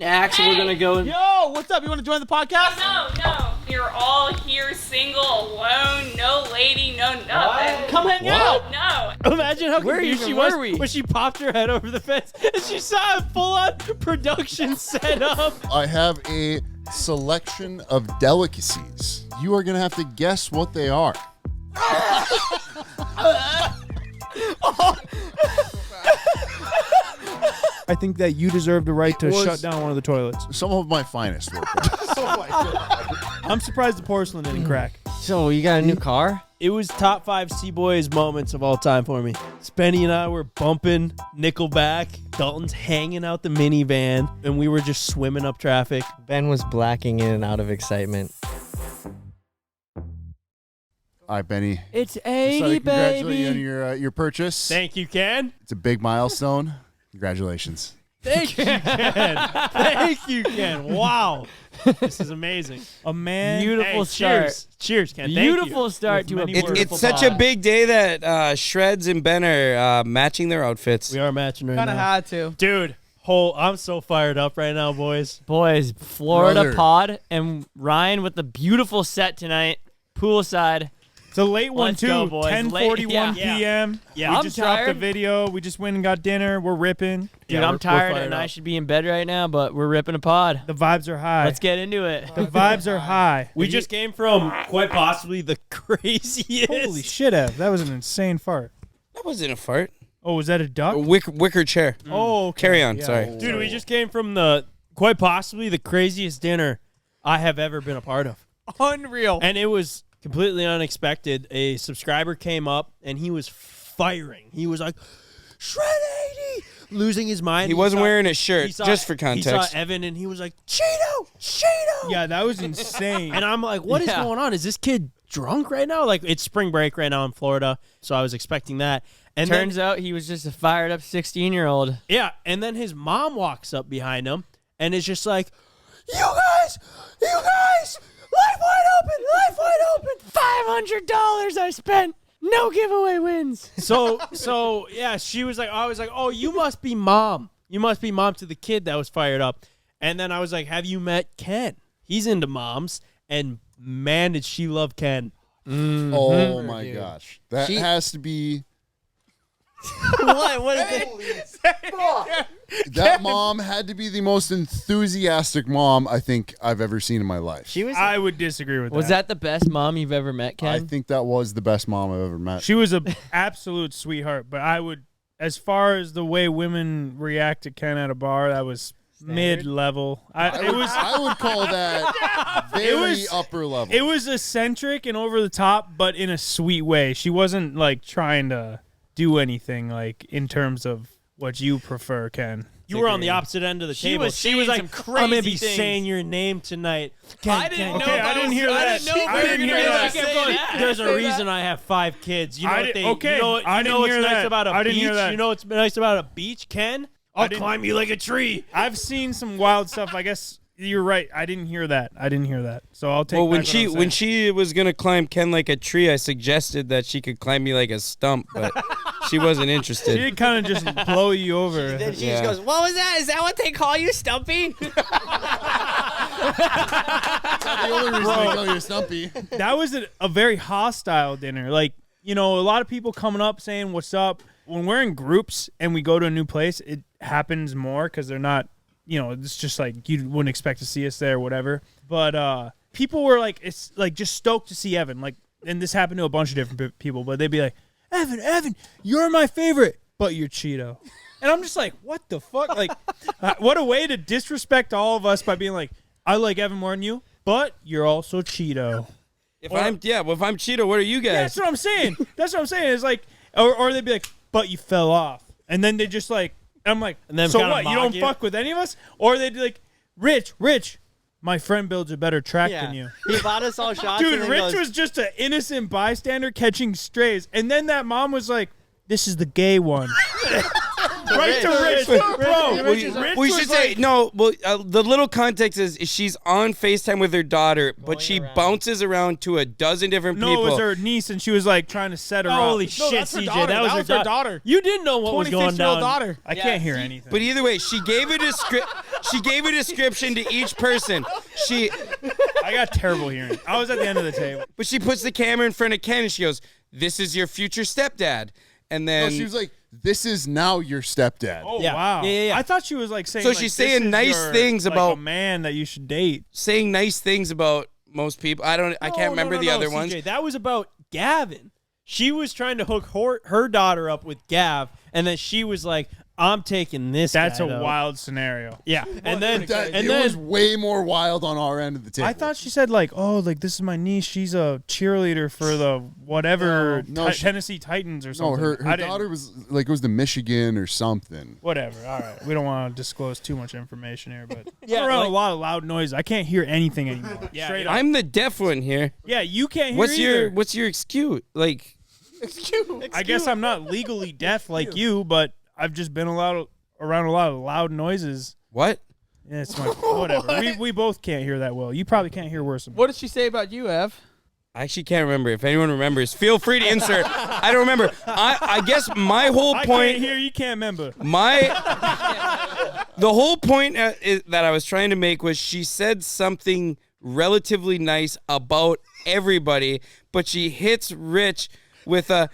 Axel, we're gonna go. Yo, what's up? You want to join the podcast? No. You're all here single, alone, no lady, no nothing. Come hang out. No. Imagine how confused she was we? when she popped her head over the fence and she saw a full-on production setup. I have a selection of delicacies. You are going to have to guess what they are. I think that you deserve the right to shut down one of the toilets. Some of my finest work. I'm surprised the porcelain didn't crack. So, you got a new car? It was top 5 C-Boys moments of all time for me. Spenny and I were bumping Nickelback. Dalton's hanging out the minivan, and we were just swimming up traffic. Ben was blacking in and out of excitement. All right, Benny. It's Just 80, to congratulate you on baby. your purchase. Thank you, Ken. It's a big milestone. Congratulations. Thank you, Ken. Thank you, Ken. Wow. This is amazing. A man. Beautiful start. Cheers. Cheers, Ken. Thank Beautiful you. start With to a many beautiful words. It's such a big day that Shreds and Ben are matching their outfits. We are matching right Kind of now. had to. Dude, I'm so fired up right now, boys. Boys, Florida Brother. pod and Ryan with the beautiful set tonight. Poolside. It's a late one, Let's too. go, boys. 10:41 Yeah. p.m. Yeah. We I'm just dropped the tired. video. We just went and got dinner. We're ripping. Dude, Yeah, I'm we're tired fired and I up. should be in bed right now, but we're ripping a pod. The vibes are high. Let's get into it. The vibes are high. We just came from quite possibly the craziest. Holy shit, Ev. That was an insane fart. That wasn't a fart. Oh, was that a duck? A wicker chair. Oh, okay. Carry on, Yeah. sorry. Dude, we just came from the quite possibly the craziest dinner I have ever been a part of. Unreal. And it was completely unexpected. A subscriber came up and he was firing. He was like, Shred 80! Losing his mind. He wasn't saw- wearing a shirt, he saw- just for He context. saw Evan and he was like, Cheeto! Yeah, that was insane. And I'm like, what is Yeah. going on? Is this kid drunk right now? Like, it's spring break right now in Florida, so I was expecting that. And Turns out he was just a fired up 16-year-old. yeah, and then his mom walks up behind him and is just like, you guys, life wide open. $500 I spent. No giveaway wins. So yeah, she was like, I was like, oh, you must be mom. You must be mom to the kid that was fired up. And then I was like, have you met Ken? He's into moms, and man, did she love Ken. Oh, my gosh. That has to be... What is it? That mom had to be the most enthusiastic mom I think I've ever seen in my life. She was. I would disagree with Was that the best mom you've ever met, Ken? I think that was the best mom I've ever met. She was an absolute sweetheart, but I would, as far as the way women react to Ken at a bar, that was mid-level. I would call that very upper level. It was eccentric and over the top, but in a sweet way. She wasn't like trying to do anything like in terms of what you prefer, Ken. You were on the opposite end of the She table. was She was saying like, some I'm gonna crazy be things. saying your name tonight. I didn't know. Okay, I didn't hear that. I didn't know. I didn't hear that. I kept going, there's a reason I have 5 kids. You know I what they? did- okay, You know what, I you know didn't what's hear nice that. about a I didn't beach? hear that. You know what's nice about a beach, Ken? I'll didn't- climb you like a tree. I've seen some wild stuff. I guess you're right. I didn't hear that. So I'll take. Well, back what I'm when saying. she was gonna climb Ken like a tree, I suggested that she could climb me like a stump, but she wasn't She interested. did kind of just blow you over. Then she Yeah. just goes, what was that? Is that what they call you, Stumpy? the only reason I call you Stumpy. That was a very hostile dinner. Like, you know, a lot of people coming up saying what's up. When we're in groups and we go to a new place, it happens more because they're not, you know, it's just like you wouldn't expect to see us there or whatever. But people were like, it's like just stoked to see Evan. Like, and this happened to a bunch of different people, but they'd be like, Evan, you're my favorite, but you're Cheeto. And I'm just like, what the fuck? Like, what a way to disrespect all of us by being like, I like Evan more than you, but you're also Cheeto. If I'm Cheeto, what are you Yeah, guys? that's what I'm saying. It's like, or they'd be like, but you fell off. And then they just like, I'm like, And then so kinda what? You mock don't you? fuck with any of us? Or they'd be like, Rich, my friend builds a better track than you. He bought us all shots. Dude, and then Rich goes, was just an innocent bystander catching strays. And then that mom was like, this is the gay one. Right to Rich. Bro, Rich We was should say like- no. Well, the little context is she's on FaceTime with her daughter, but she bounces around to a dozen different No, people. it was her niece, and she was like trying to set her Holy up. shit, that's her CJ, daughter. that was her daughter. You didn't know what was going 26-year-old down. daughter. I can't hear anything. But either way, she gave a description to each person. I got terrible hearing. I was at the end of the table. But she puts the camera in front of Ken and she goes, "This is your future stepdad." And No, then she was like, "This is now your stepdad." Oh Yeah. wow! Yeah. I thought she was like saying. So like, she's this saying is nice your, things like, about- a man that you should date. saying nice things about most people. I can't remember the other CJ, ones. That was about Gavin. She was trying to hook her daughter up with Gav, and then she was like, "I'm taking this." That's guy, a though." wild scenario. Yeah, and then It was way more wild on our end of the table. I thought she said like, "Oh, like this is my niece. She's a cheerleader for the whatever No, Tennessee Titans or no, something." her I didn't- daughter was like, it was the Michigan or something. Whatever. All right. We don't want to disclose too much information here, but Yeah, I'm around like- a lot of loud noise. I can't hear anything anymore. Yeah, Straight up. I'm the deaf one here. Yeah, you can't hear either. What's your excuse? Like, I guess I'm not legally deaf like you, but I've just been around a lot of loud noises. what? Yeah, it's my whatever. We both can't hear that well. You probably can't hear worse than me. What did she say about you, Ev? I actually can't remember. If anyone remembers, feel free to insert. I don't remember. I guess my whole I point. can't hear. You can't remember. The whole point that I was trying to make was she said something relatively nice about everybody, but she hits Rich with a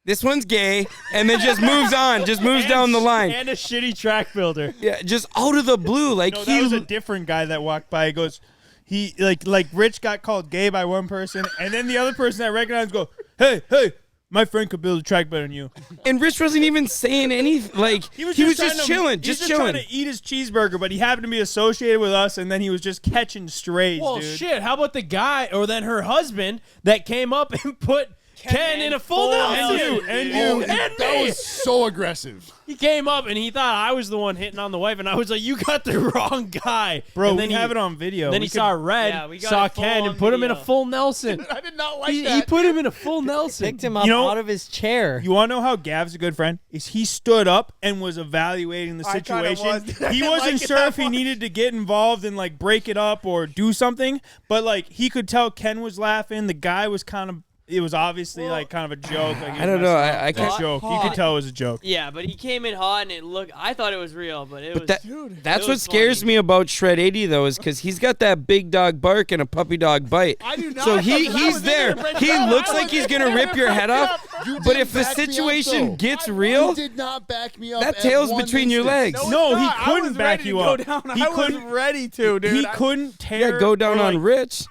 "this one's gay," and then just moves on, just moves down the line. and a shitty track builder. Yeah, just out of the blue, like No, he that was a different guy that walked by. He goes, he like Rich got called gay by one person, and then the other person that recognized go, hey, my friend could build a track better than you. and Rich wasn't even saying anything. Like he was trying just to- chilling, he was just trying chilling. to eat his cheeseburger, but he happened to be associated with us, and then he was just catching strays, Well, dude. shit. How about the guy or then her husband that came up and put Ken in a full Nelson? And Oh, you. that was so aggressive. He came up and he thought I was the one hitting on the wife, and I was like, "You got the wrong guy, Bro, And we then have it on video. Then We he could- saw Red, Yeah, we got saw it full Ken, on and put him in a video. full Nelson. I did not like He put him in a full Nelson. Picked him up You know- out of his chair. You want to know how Gav's a good friend? Is he stood up and was evaluating the I kinda situation. was. I He didn't wasn't like it sure that if he much. needed to get involved and like break it up or do something, but like he could tell Ken was laughing. The guy was kind of. It was obviously like kind of a joke. Like, he I was don't know. messing up. I It was can't. a joke. You could tell it was a joke. Yeah, but he came in hot and it looked. I thought it was real, but it was. That's it what was scares funny. me about Shred 80 though, is because he's got that big dog bark and a puppy dog bite. I do not. So because I he's was there. in there. He looks like he's gonna rip your head off. You But didn't if the back me up, situation though. gets You real, did not back me up. that at tail's one between your instance. legs. No, he I couldn't was back ready to you go up. down. He I was couldn't. ready to, dude. He couldn't tear. yeah, go down or, on like, Rich.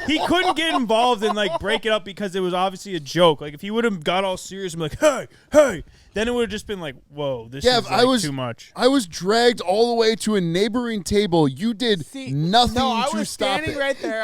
He couldn't get involved and like break it up because it was obviously a joke. Like if he would have got all serious and be like, hey, then it would have just been like, whoa, this Yeah, is but like, too much. I was dragged all the way to a neighboring table. You did nothing no, I to was stop standing it. right there.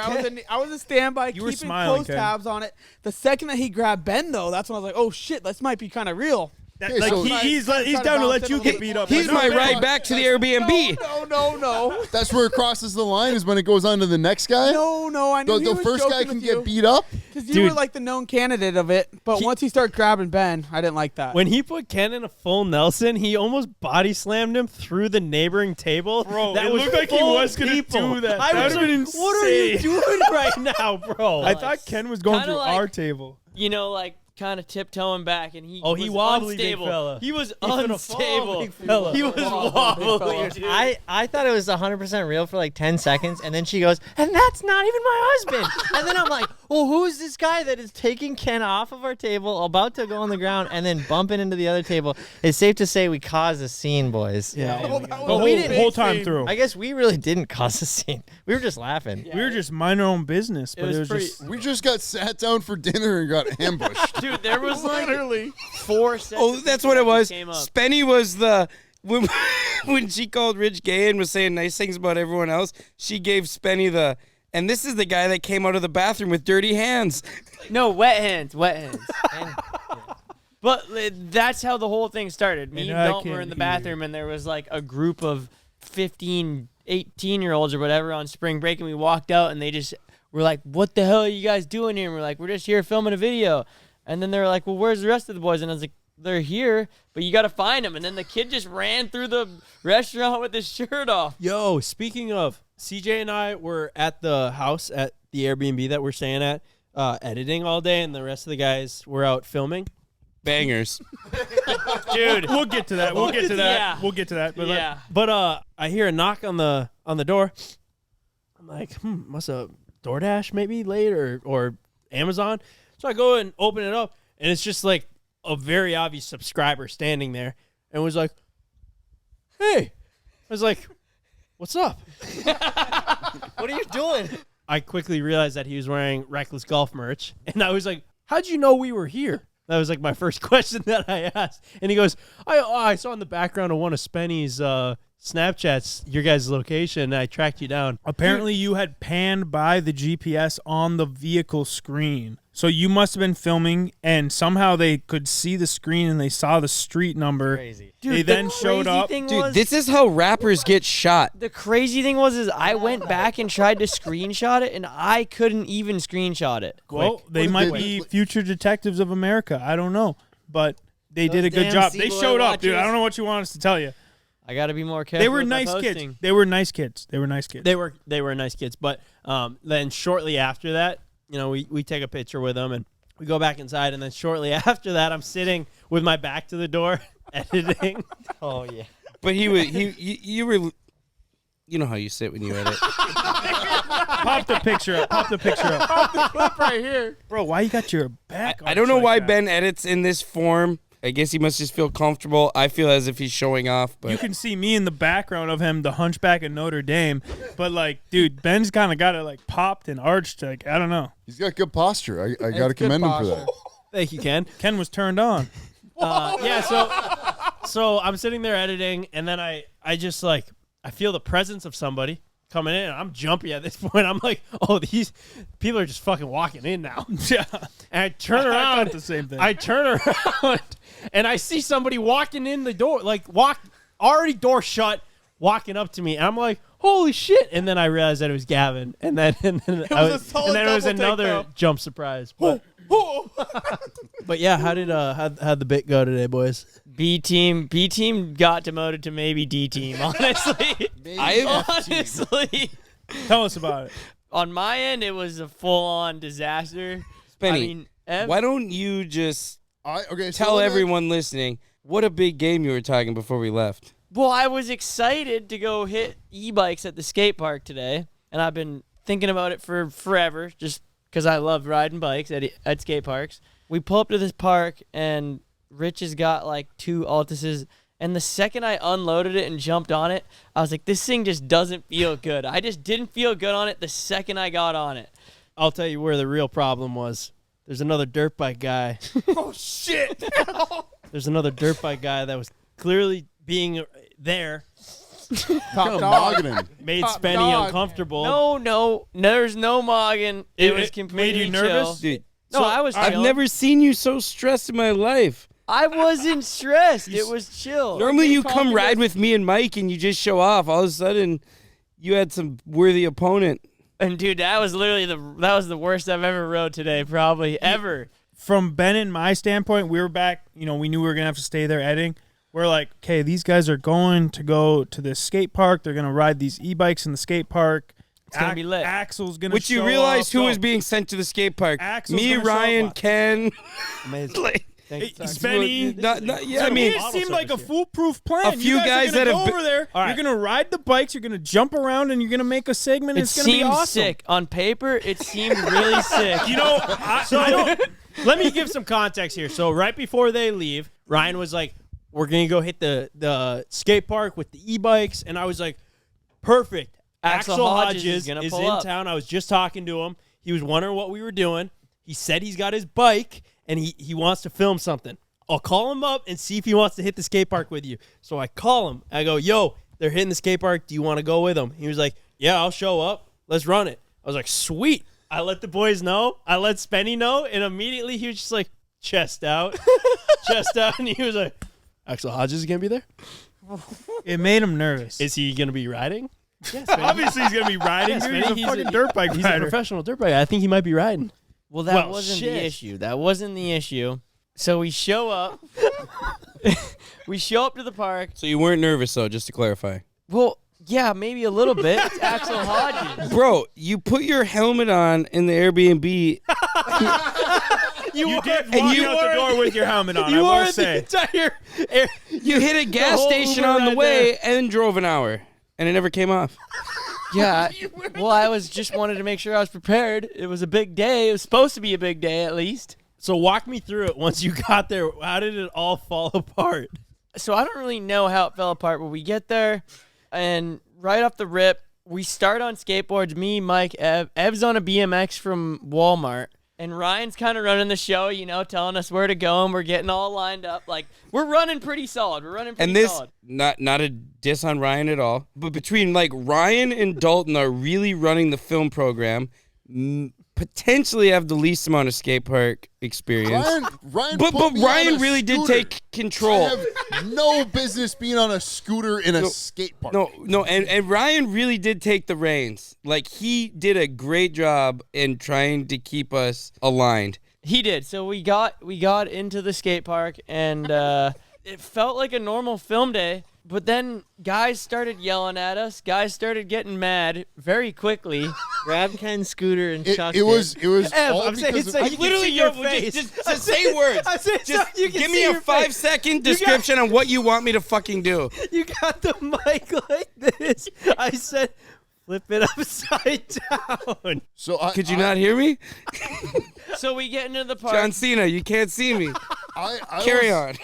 I was a standby, You were keeping smiling, close Ken. tabs on it. The second that he grabbed Ben, though, that's when I was like, "Oh shit, this might be kind of real." Okay, Like so- he's Try down to bounce let it you a get little beat bit. up. He's But my no, ride back to the Airbnb. No. That's where it crosses the line, is when it goes on to the next guy. No, I knew The, he the was first guy joking can with get you. beat up. Because you Dude. were like the known candidate of it, but once he started grabbing Ben, I didn't like that. When he put Ken in a full Nelson, he almost body slammed him through the neighboring table. Bro, that it was looked like he full was of gonna people. do that. I That was like, would've been what are you insane. doing right now, bro? I thought Ken was going kinda through like- our table. You know, like kind of tiptoeing back, and he. Oh, he was wobbly, big unstable. fella. He was He's gonna fall, unstable. big fella. He was wobbly. dude. I thought it was 100% real for like 10 seconds, and then she goes, and that's not even my husband. And then I'm like, well, who's this guy that is taking Ken off of our table, about to go on the ground, and then bumping into the other table? It's safe to say we caused a scene, boys. Yeah. The whole time through. I guess we really didn't cause a scene. We were just laughing. We were just minding our own business, but was it was pretty- just. We just got sat down for dinner and got ambushed. Dude, there was like literally. 4 sets. Oh, of that's people what it that was. came up. Spenny was the when she called Rich gay and was saying nice things about everyone else. She gave Spenny the. And this is the guy that came out of the bathroom with dirty hands. No, wet hands. And, but that's how the whole thing started. Me and I Dalton were can't in the hear. bathroom, and there was like a group of 15, 18-year-olds or whatever on spring break, and we walked out, and they just were like, what the hell are you guys doing here? And we're like, we're just here filming a video. And then they were like, well, where's the rest of the boys? And I was like, they're here, but you got to find them. And then the kid just ran through the restaurant with his shirt off. Yo, speaking of, CJ and I were at the house at the Airbnb that we're staying at, editing all day, and the rest of the guys were out filming. Bangers. Dude, we'll get to that. We'll get to that. Yeah. We'll get to that. But Yeah. But I hear a knock on the door. I'm like, must have DoorDash maybe late or Amazon. So I go and open it up, and it's just like a very obvious subscriber standing there, and was like, "Hey," I was like, "What's up?" What are you doing? I quickly realized that he was wearing Reckless Golf merch, and I was like, "How'd you know we were here?" That was like my first question that I asked, and he goes, "I saw in the background of one of Spenny's Snapchats your guys' location, and I tracked you down." apparently you had panned by the GPS on the vehicle screen. So you must have been filming, and somehow they could see the screen and they saw the street number. Crazy. Dude, They the then showed crazy up. thing Dude, was, this is how rappers get shot. the crazy thing was I went back and tried to screenshot it, and I couldn't even screenshot it. Well, they What might did they be do? future detectives of America. I don't know. But they did Those a good damn job. They CBoy showed up, dude. I watchers. don't know what you want us to tell you. I got to be more careful. They were with my nice kids. posting. They were nice kids. They were nice kids. They were nice kids, but then shortly after that, we take a picture with them and we go back inside, and then shortly after that, I'm sitting with my back to the door editing. Oh yeah. But you were, you know how you sit when you edit. Pop the picture up. Pop the picture up. right here. Bro, why you got your back I don't know arched why like that? Ben edits in this form. I guess he must just feel comfortable. I feel as if he's showing off, but You can see me in the background of him, the Hunchback of Notre Dame. But, like, dude, Ben's kind of got it, like, popped and arched. Like, I don't know. He's got good posture. I got to commend him for that. Thank you, Ken. Ken was turned on. Yeah, so I'm sitting there editing, and then I just like I feel the presence of somebody coming in, and I'm jumpy at this point. I'm like, oh, these people are just fucking walking in now. Yeah. And I turn I around. thought the same thing. I turn around, and I see somebody walking in the door, already door shut, walking up to me, and I'm like, holy shit! And then I realized that it was Gavin, and then it was another jump surprise. But yeah, how'd the bit go today, boys? B team got demoted to maybe D team. Honestly, honestly, Tell us about it. on my end, it was a full-on disaster. Spenny, I mean, why don't you just So tell let me- everyone listening what a big game you were talking before we left? Well, I was excited to go hit e-bikes at the skate park today, and I've been thinking about it for forever, just because I love riding bikes at skate parks. We pull up to this park, and Rich has got like 2 Altises, and the second I unloaded it and jumped on it, I was like, this thing just doesn't feel good. I just didn't feel good on it the second I got on it. I'll tell you where the real problem was. There's another dirt bike guy. Oh shit! There's another dirt bike guy that was clearly being there, Top dog. Mogging. made Top Spenny dog. uncomfortable. No, there's no mogging. It was It completely made you chill. nervous? Dude, No, I was I've chilling. never seen you so stressed in my life. I wasn't stressed. It was chill. Normally you come ride with me and Mike and you just show off. All of a sudden, you had some worthy opponent. And dude, that was literally that was the worst I've ever rode today, probably ever. From Ben and my standpoint, we were back. We knew we were going to have to stay there editing. We're like, okay, these guys are going to go to this skate park. They're going to ride these e-bikes in the skate park. It's gonna be lit. Axel's going to Which you realized who was being sent to the skate park. Axel's Me, gonna show Ryan, up. Ken. Spenny. Yeah, I To me, mean, it seemed like a foolproof plan. A few you guys guys are that gonna have go over there. All right. You're gonna ride the bikes. You're gonna jump around, and you're gonna make a segment. It It's gonna be seemed awesome. sick. On paper, it seemed really sick. I don't. Let me give some context here. So right before they leave, Ryan was like, "We're gonna go hit the skate park with the e-bikes," and I was like, "Perfect." Axel Hodges is gonna is pull in up. town. I was just talking to him. He was wondering what we were doing. He said he's got his bike and he wants to film something. I'll call him up and see if he wants to hit the skate park with you. So I call him. I go, "Yo, they're hitting the skate park. Do you want to go with them?" He was like, "Yeah, I'll show up. Let's run it." I was like, "Sweet." I let the boys know. I let Spenny know, and immediately he was just like, chest out, and he was like, "Axel Hodges is gonna be there. It made him nervous. Is he gonna be riding?" Obviously, he's gonna be riding. Yes, dude. man, He's a fucking dirt bike He's a rider. professional dirt bike. I think he might be riding. Well, that Well, wasn't shit. the issue. That wasn't the issue. So we show up. We show up to the park. So you weren't nervous, though, just to clarify. Well, yeah, maybe a little bit. It's Axel Hodges. Bro, you put your helmet on in the Airbnb. You did walk out the door with your helmet on. You I were will say. You hit a gas whole station Uber on the ride way there. and drove an hour, and it never came off. Yeah. Well, I was just wanted to make sure I was prepared. It was a big day. It was supposed to be a big day, at least. So walk me through it. Once you got there, how did it all fall apart? So I don't really know how it fell apart, but we get there, and right off the rip, we start on skateboards. Me, Mike, Ev. Ev's on a BMX from Walmart. And Ryan's kind of running the show, you know, telling us where to go, and we're getting all lined up. Like, we're running pretty solid. And this, solid. not a diss on Ryan at all, but between like Ryan and Dalton are really running the film program, potentially have the least amount of skate park experience. Ryan but put me Ryan on a really did scooter. take control. I have no business being on a scooter in a skate park. No, and Ryan really did take the reins. Like, he did a great job in trying to keep us aligned. He did. So we got into the skate park, and it felt like a normal film day. But then guys started yelling at us. Guys started getting mad very quickly. Grab Ken's scooter and chucked It was Ev, all I'm saying because it's of, like you can see your face. Just say words. I said Just so you can give see me a your face. 5-second description on what you want me to fucking do. You got the mic like this. I said, flip it upside down. so Could you not hear me? So we get into the park. John Cena, you can't see me. I Carry was, on.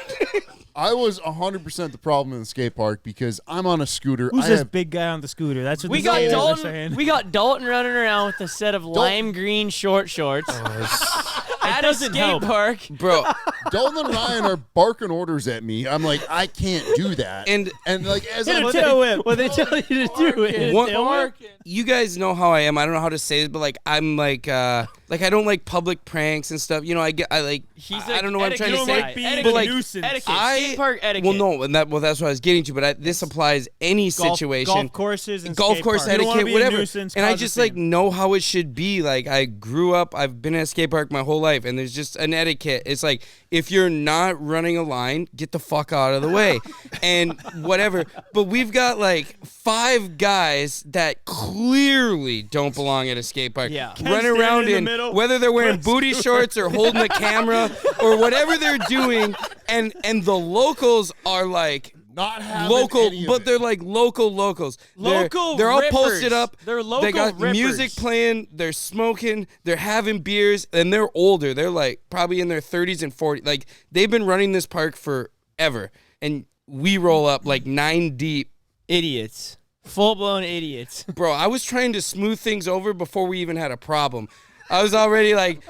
I was 100% the problem in the skate park because I'm on a scooter. Who's I this have big guy on the scooter? That's what We the got skaters are Dalton. saying. We got Dalton running around with a set of lime green short shorts at a doesn't skate help. park. Bro, Dalton and Ryan are barking orders at me. I'm like, I can't do that. And- like as Hit I'm a tail whip. What they tell you to do? Hit a One- tail whip? you guys know how I am. I don't know how to say it, but like I'm like I don't like public pranks and stuff. You know, I don't know what I'm trying to You don't say. like being Etiquette. but a like nuisance. Skate park etiquette. Well, no, and that's what I was getting to. But this applies any situation. Golf courses and Golf skate course parks. You don't wanna etiquette, be a whatever. nuisance, And I cause a just like scene. know how it should be. Like I grew up, I've been at a skate park my whole life, and there's just an etiquette. It's like if you're not running a line, get the fuck out of the way, and whatever. But we've got like 5 guys that clearly don't belong at a skate park. Yeah. Running standing around in the in middle, whether they're wearing with booty shorts or holding a camera or whatever they're doing, and the locals are like. not having Local, any of but it. they're like locals. Local They're all rippers. posted up. They're They local got rippers. music playing. They're smoking. They're having beers, and they're older. They're like probably in their 30s and 40s. Like they've been running this park forever, and we roll up like 9 deep. Idiots. Full-blown idiots. Bro, I was trying to smooth things over before we even had a problem. I was already like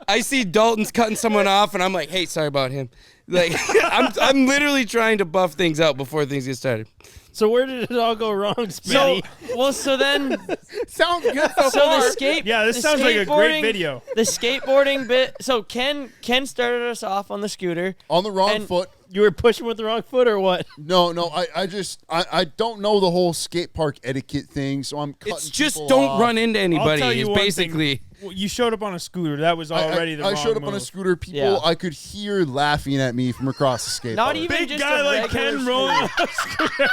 I see Dalton's cutting someone off, and I'm like, hey, sorry about him. Like I'm literally trying to buff things out before things get started. So where did it all go wrong, Smitty? So then, sounds good so so far. the skate. Yeah, this the sounds like a great skateboarding- video. The skateboarding bit. So Ken started us off on the scooter. on the wrong and- foot. You were pushing with the wrong foot or what? No, I don't know the whole skate park etiquette thing, so I'm cutting It's just people don't off. run into I'll anybody. tell you Is one basically. thing. Well, you showed up on a scooter. That was already the I wrong showed up on a move. scooter. People, Yeah. I could hear laughing at me from across the skate Not park. even Big just guy a like regular Ken scooter. rolling on a scooter.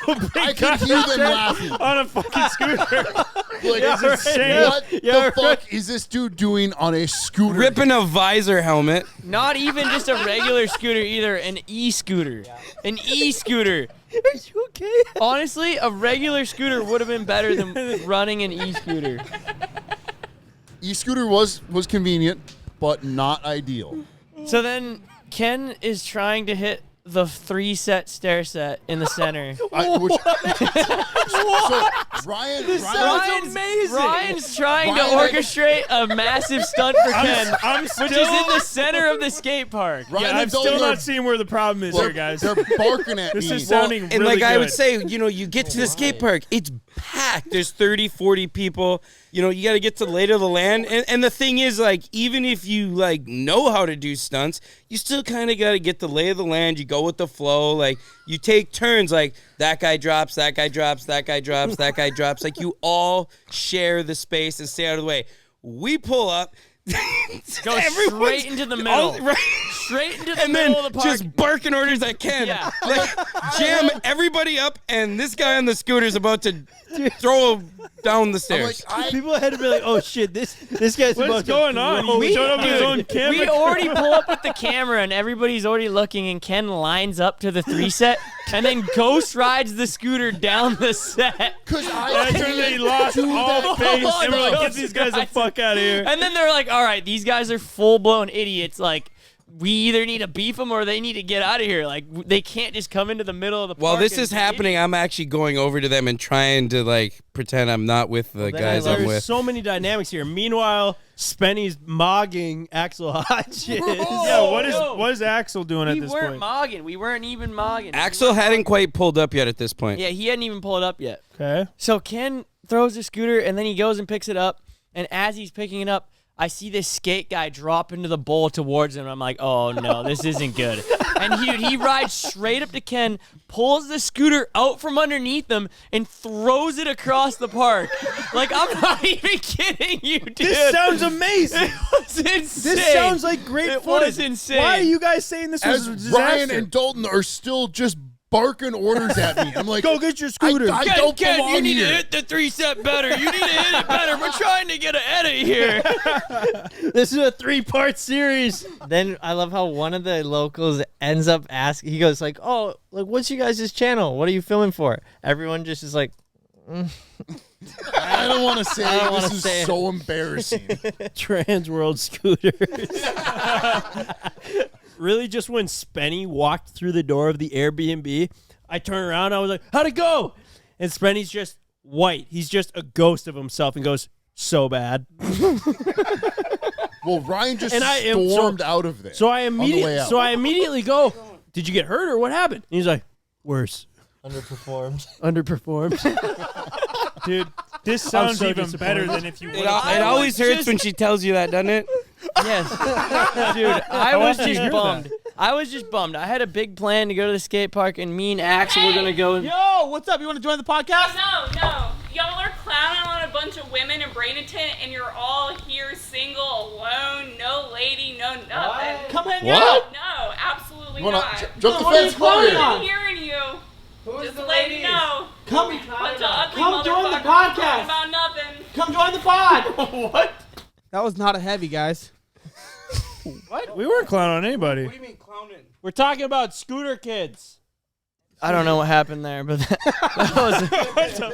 A big I guy could hear like them Ken laughing. on a fucking scooter. Like, Yeah, is this- right. what Yeah, the fuck is this dude doing on a scooter? Ripping a visor helmet. Not even just a regular scooter either. An e-scooter. An e-scooter. Are you okay? Honestly, a regular scooter would have been better than running an e-scooter. E-scooter was convenient, but not ideal. So then Ken is trying to hit the 3-set stair set in the center. So Ryan's trying to Ryan- orchestrate a massive stunt for Ken, I'm which still, is in the center of the skate park. Ryan yeah, and I'm still Dalton not seeing where the problem is here, guys. They're barking at This me. is sounding And really like I would good. say, you get to the skate park, it's packed. There's 30, 40 people. You got to get to the lay of the land. And the thing is, like, even if you, like, know how to do stunts, you still kind of got to get the lay of the land. You go with the flow. Like, you take turns. Like, that guy drops, that guy drops, that guy drops, that guy drops. Like, you all share the space and stay out of the way. We pull up. Go Everyone's- straight into the middle. all- right. Straight into the And then middle of the park. just barking orders at Ken. Yeah. Like, jam everybody up, and this guy on the scooter is about to throw him down the stairs. People had to be like, "Oh shit, this guy's about What's to going on? throw- He showed up with his own camera. We already pull up with the camera and everybody's already looking, and Ken lines up to the 3 set and then ghost rides the scooter down the set. Because I totally lost all faith, and we're like, "Get these guys the fuck out of here!" And then they're like, all right, these guys are full blown idiots. Like, we either need to beef them or they need to get out of here. Like, they can't just come into the middle of the park. While this and is be happening, idiots. I'm actually going over to them and trying to like pretend I'm not with the guys I'm There's with. so many dynamics here. Meanwhile, Spenny's mogging Axel Hodges. Yeah, what is Axel doing we at this weren't point? mogging. We weren't even mogging. Axel hadn't quite pulled up yet at this point. Yeah, he hadn't even pulled it up yet. Okay. So Ken throws the scooter and then he goes and picks it up. And as he's picking it up, I see this skate guy drop into the bowl towards him. I'm like, oh no, this isn't good. And he rides straight up to Ken, pulls the scooter out from underneath him, and throws it across the park. Like, I'm not even kidding you, dude. This sounds amazing. It was insane. This sounds like great It footage. was insane. Why are you guys saying this was As a disaster? Ryan and Dalton are still just barking orders at me. I'm like, Go get your scooter. I don't Ken, belong you need here. to hit the 3 set better. You need to hit it better. We're trying to get ahead of here. This is a 3-part series. Then I love how one of the locals ends up asking. He goes like, "Oh, like what's you guys' channel? What are you filming for?" Everyone just is like, I don't want to say I don't it. wanna This say is it. so embarrassing. Trans World Scooters. Really, just when Spenny walked through the door of the Airbnb, I turned around. I was like, "How'd it go?" And Spenny's just white. He's just a ghost of himself and goes, "So bad." Well, Ryan just And I am stormed out of there. So I on the way out. immediately go, "Did you get hurt or what happened?" And he's like, "Worse." underperformed. Underperformed. Dude, this sounds so even better disappointed. than if you It, would al- have. it always hurts when she tells you that, doesn't it? Yes. Dude, I was often do you just hear bummed. I was just bummed. I had a big plan to go to the skate park, and me and Axel were going to go. Yo, what's up? You want to join the podcast? No. Y'all are clowning on a bunch of women in Bradenton, and you're all here single, alone, no lady, no nothing. Come hang What? out. No, absolutely You wanna not. jump the What are you fence? Come over calling here. on? I'm hearing you. Who's Just the to let ladies? you know. Come, Bunch of ugly come join the motherfuckers podcast. talking about nothing. come join the pod. What? That was not a heavy, guys. We weren't clowning on anybody. What do you mean clowning? We're talking about scooter kids. I don't know what happened there, but that was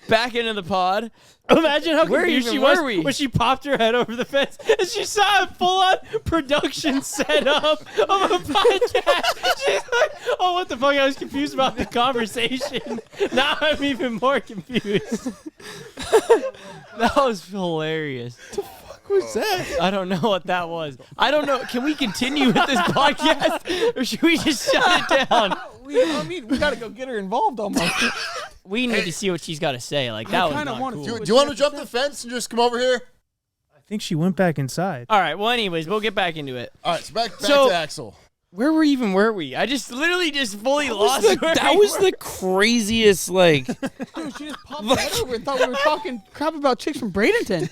back into the pod. Imagine how Where confused even she was were we? when she popped her head over the fence and she saw a full-on production setup of a podcast. She's like, "Oh, what the fuck?" I was confused about the conversation. Now I'm even more confused. That was hilarious. What's that? I don't know what that was. I don't know. Can we continue with this podcast, or should we just shut it down? We gotta go get her involved almost. We need to see what she's got to say. Like, that was kinda not wanna cool. do Do you want to jump the fence and just come over here? I think she went back inside. All right. Well, anyways, we'll get back into it. All right, so back So- to Axel. Where were we? I just literally just fully lost. where That we was were. the craziest, like. Dude, she just popped her head over and thought we were talking crap about chicks from Bradenton.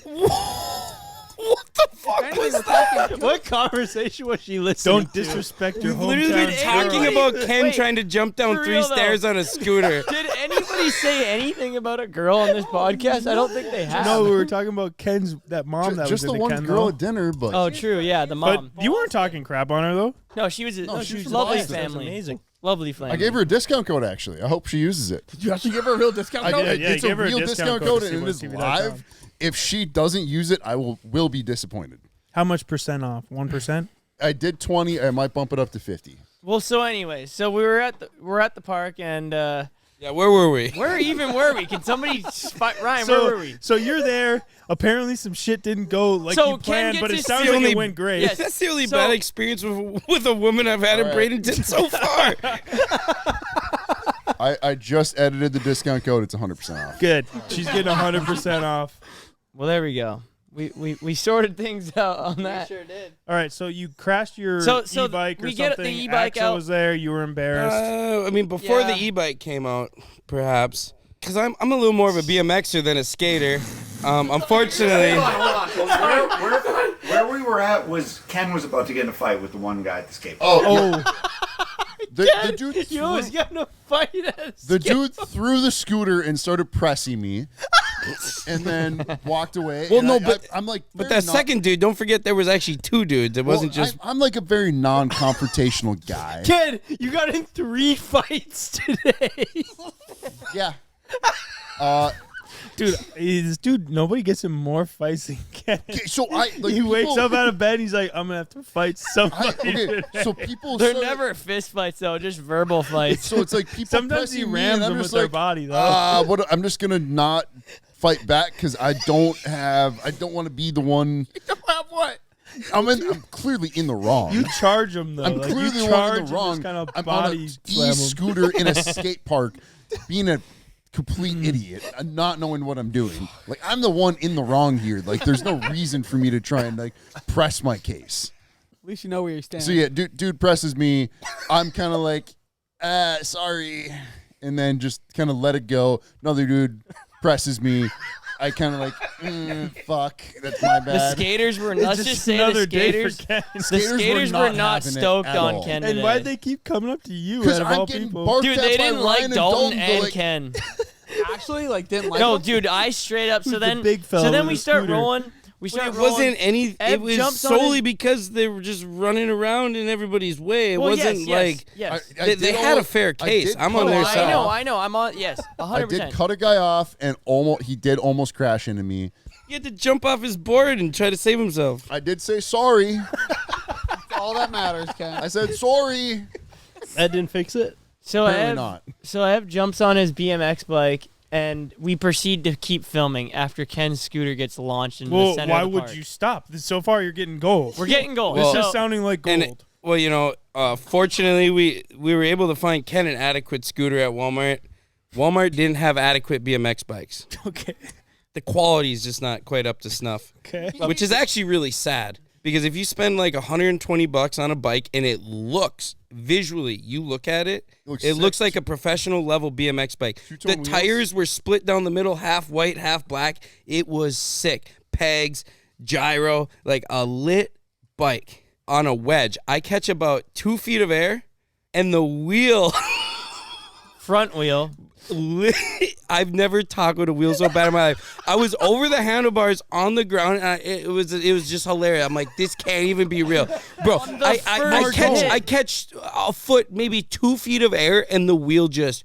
What the fuck was that? What conversation was she listening Don't to? disrespect your We've literally been hometown talking girl. about Ken Wait, trying to jump down for 3 real, though. stairs on a scooter. Did anybody say anything about a girl on this podcast? I don't think they have. No, we were talking about Ken's that mom that Just was the into one Ken, girl though. at dinner, but Oh, true. Yeah, the But mom. you weren't talking crap on her though. No, she was a No, she was lovely awesome. family. Amazing. Lovely family. I gave her a discount code, actually. I hope she uses it. Did you actually give her a real discount I code? did. yeah, It's give a her a real discount discount code code, to and it is CboysTV.com. live. If she doesn't use it, I will be disappointed. How much percent off? 1%? I did 20. I might bump it up to 50. Well, so anyways, so we're at the park, and Yeah, where were we? where even were we? Can somebody Ryan? Where were we? So you're there. Apparently, some shit didn't go like So you Ken planned, gets but it his sounds the like only- it went great. Yes. That's the only So- bad experience with a woman I've had in All right. Bradenton so far. I just edited the discount code. It's 100% off. Good. She's getting 100% off. Well, there we go. We sorted things out on that. Sure did. All right, so you crashed your So e-bike or we get the something. e-bike Axel out. was there. You were embarrassed. I mean, before Yeah. the e-bike came out, perhaps. Because I'm a little more of a BMXer than a skater. Unfortunately, where we were at was Ken was about to get in a fight with the one guy at the skate park. Oh, the dude You always get in a fight. dude threw the scooter and started pressing me, and then walked away. Well, and no, but I'm like, But very that second dude, don't forget there was actually two dudes. It wasn't Well, just. I'm like a very non-confrontational guy. Kid, you got in 3 fights today. Yeah. Dude, nobody gets in more fights than Ken. Okay, so He wakes up out of bed and he's like, I'm gonna have to fight somebody. Okay, so people. They're started- never fist fights though, just verbal fights. So it's like people. Sometimes he pressing me, rams and I'm them just with their like, body, though. What? I'm just gonna not fight back because I don't want to be the one. You don't have what? I'm clearly in the wrong. You charge him though. I'm Like, clearly you the one charge in the wrong. Kind of I'm body on a slam him. e-scooter in a skate park, being a complete idiot and not knowing what I'm doing. Like I'm the one in the wrong here. Like there's no reason for me to try and like press my case. At least you know where you're standing. So yeah, dude presses me. I'm kind of like, sorry, and then just kind of let it go. Another dude presses me. I kind of like, fuck, that's my The bad. skaters were. It's Let's just just say another the day for skaters. Ken. The Skaters were skaters were not not having it stoked at on all. Ken And today. why'd they keep coming up to you Because out of I'm all getting people? barked Dude, at they by didn't Ryan like and Dalton but, and like, Ken. Actually, like, didn't like No, them? dude, I straight up. Who's So the then, big fella so then with we the start scooter? rolling. We But start it rolling. wasn't any. Ev It was jumps on solely his- because they were just running around in everybody's way. It Well, wasn't like yes. I they did had a almost- fair I case. did I'm cut on a their guy side. off. I know. I'm on. Yes, I 100%. did cut a guy off, and he did almost crash into me. He had to jump off his board and try to save himself. I did say sorry. All that matters, Ken. I said sorry. That didn't fix it. So Apparently Ev, not. So Ev jumps on his BMX bike, and we proceed to keep filming after Ken's scooter gets launched into the Well, center why of the would park. you stop? So far, you're getting gold. We're getting gold. This So- is sounding like gold. And well, you know, fortunately, we were able to find Ken an adequate scooter at Walmart. Walmart didn't have adequate BMX bikes. Okay. The quality is just not quite up to snuff, Okay. which is actually really sad. Because if you spend like $120 on a bike and it looks visually, you look at it, it looks like a professional level BMX bike. The Two-tone wheels? tires were split down the middle, half white, half black. It was sick. Pegs, gyro, like a lit bike on a wedge. I catch about 2 feet of air, and the wheel. front wheel. I've never tacoed a wheel so bad in my life. I was over the handlebars on the ground, and it was just hilarious. I'm like, this can't even be real, bro. I catch a foot, maybe 2 feet of air, and the wheel just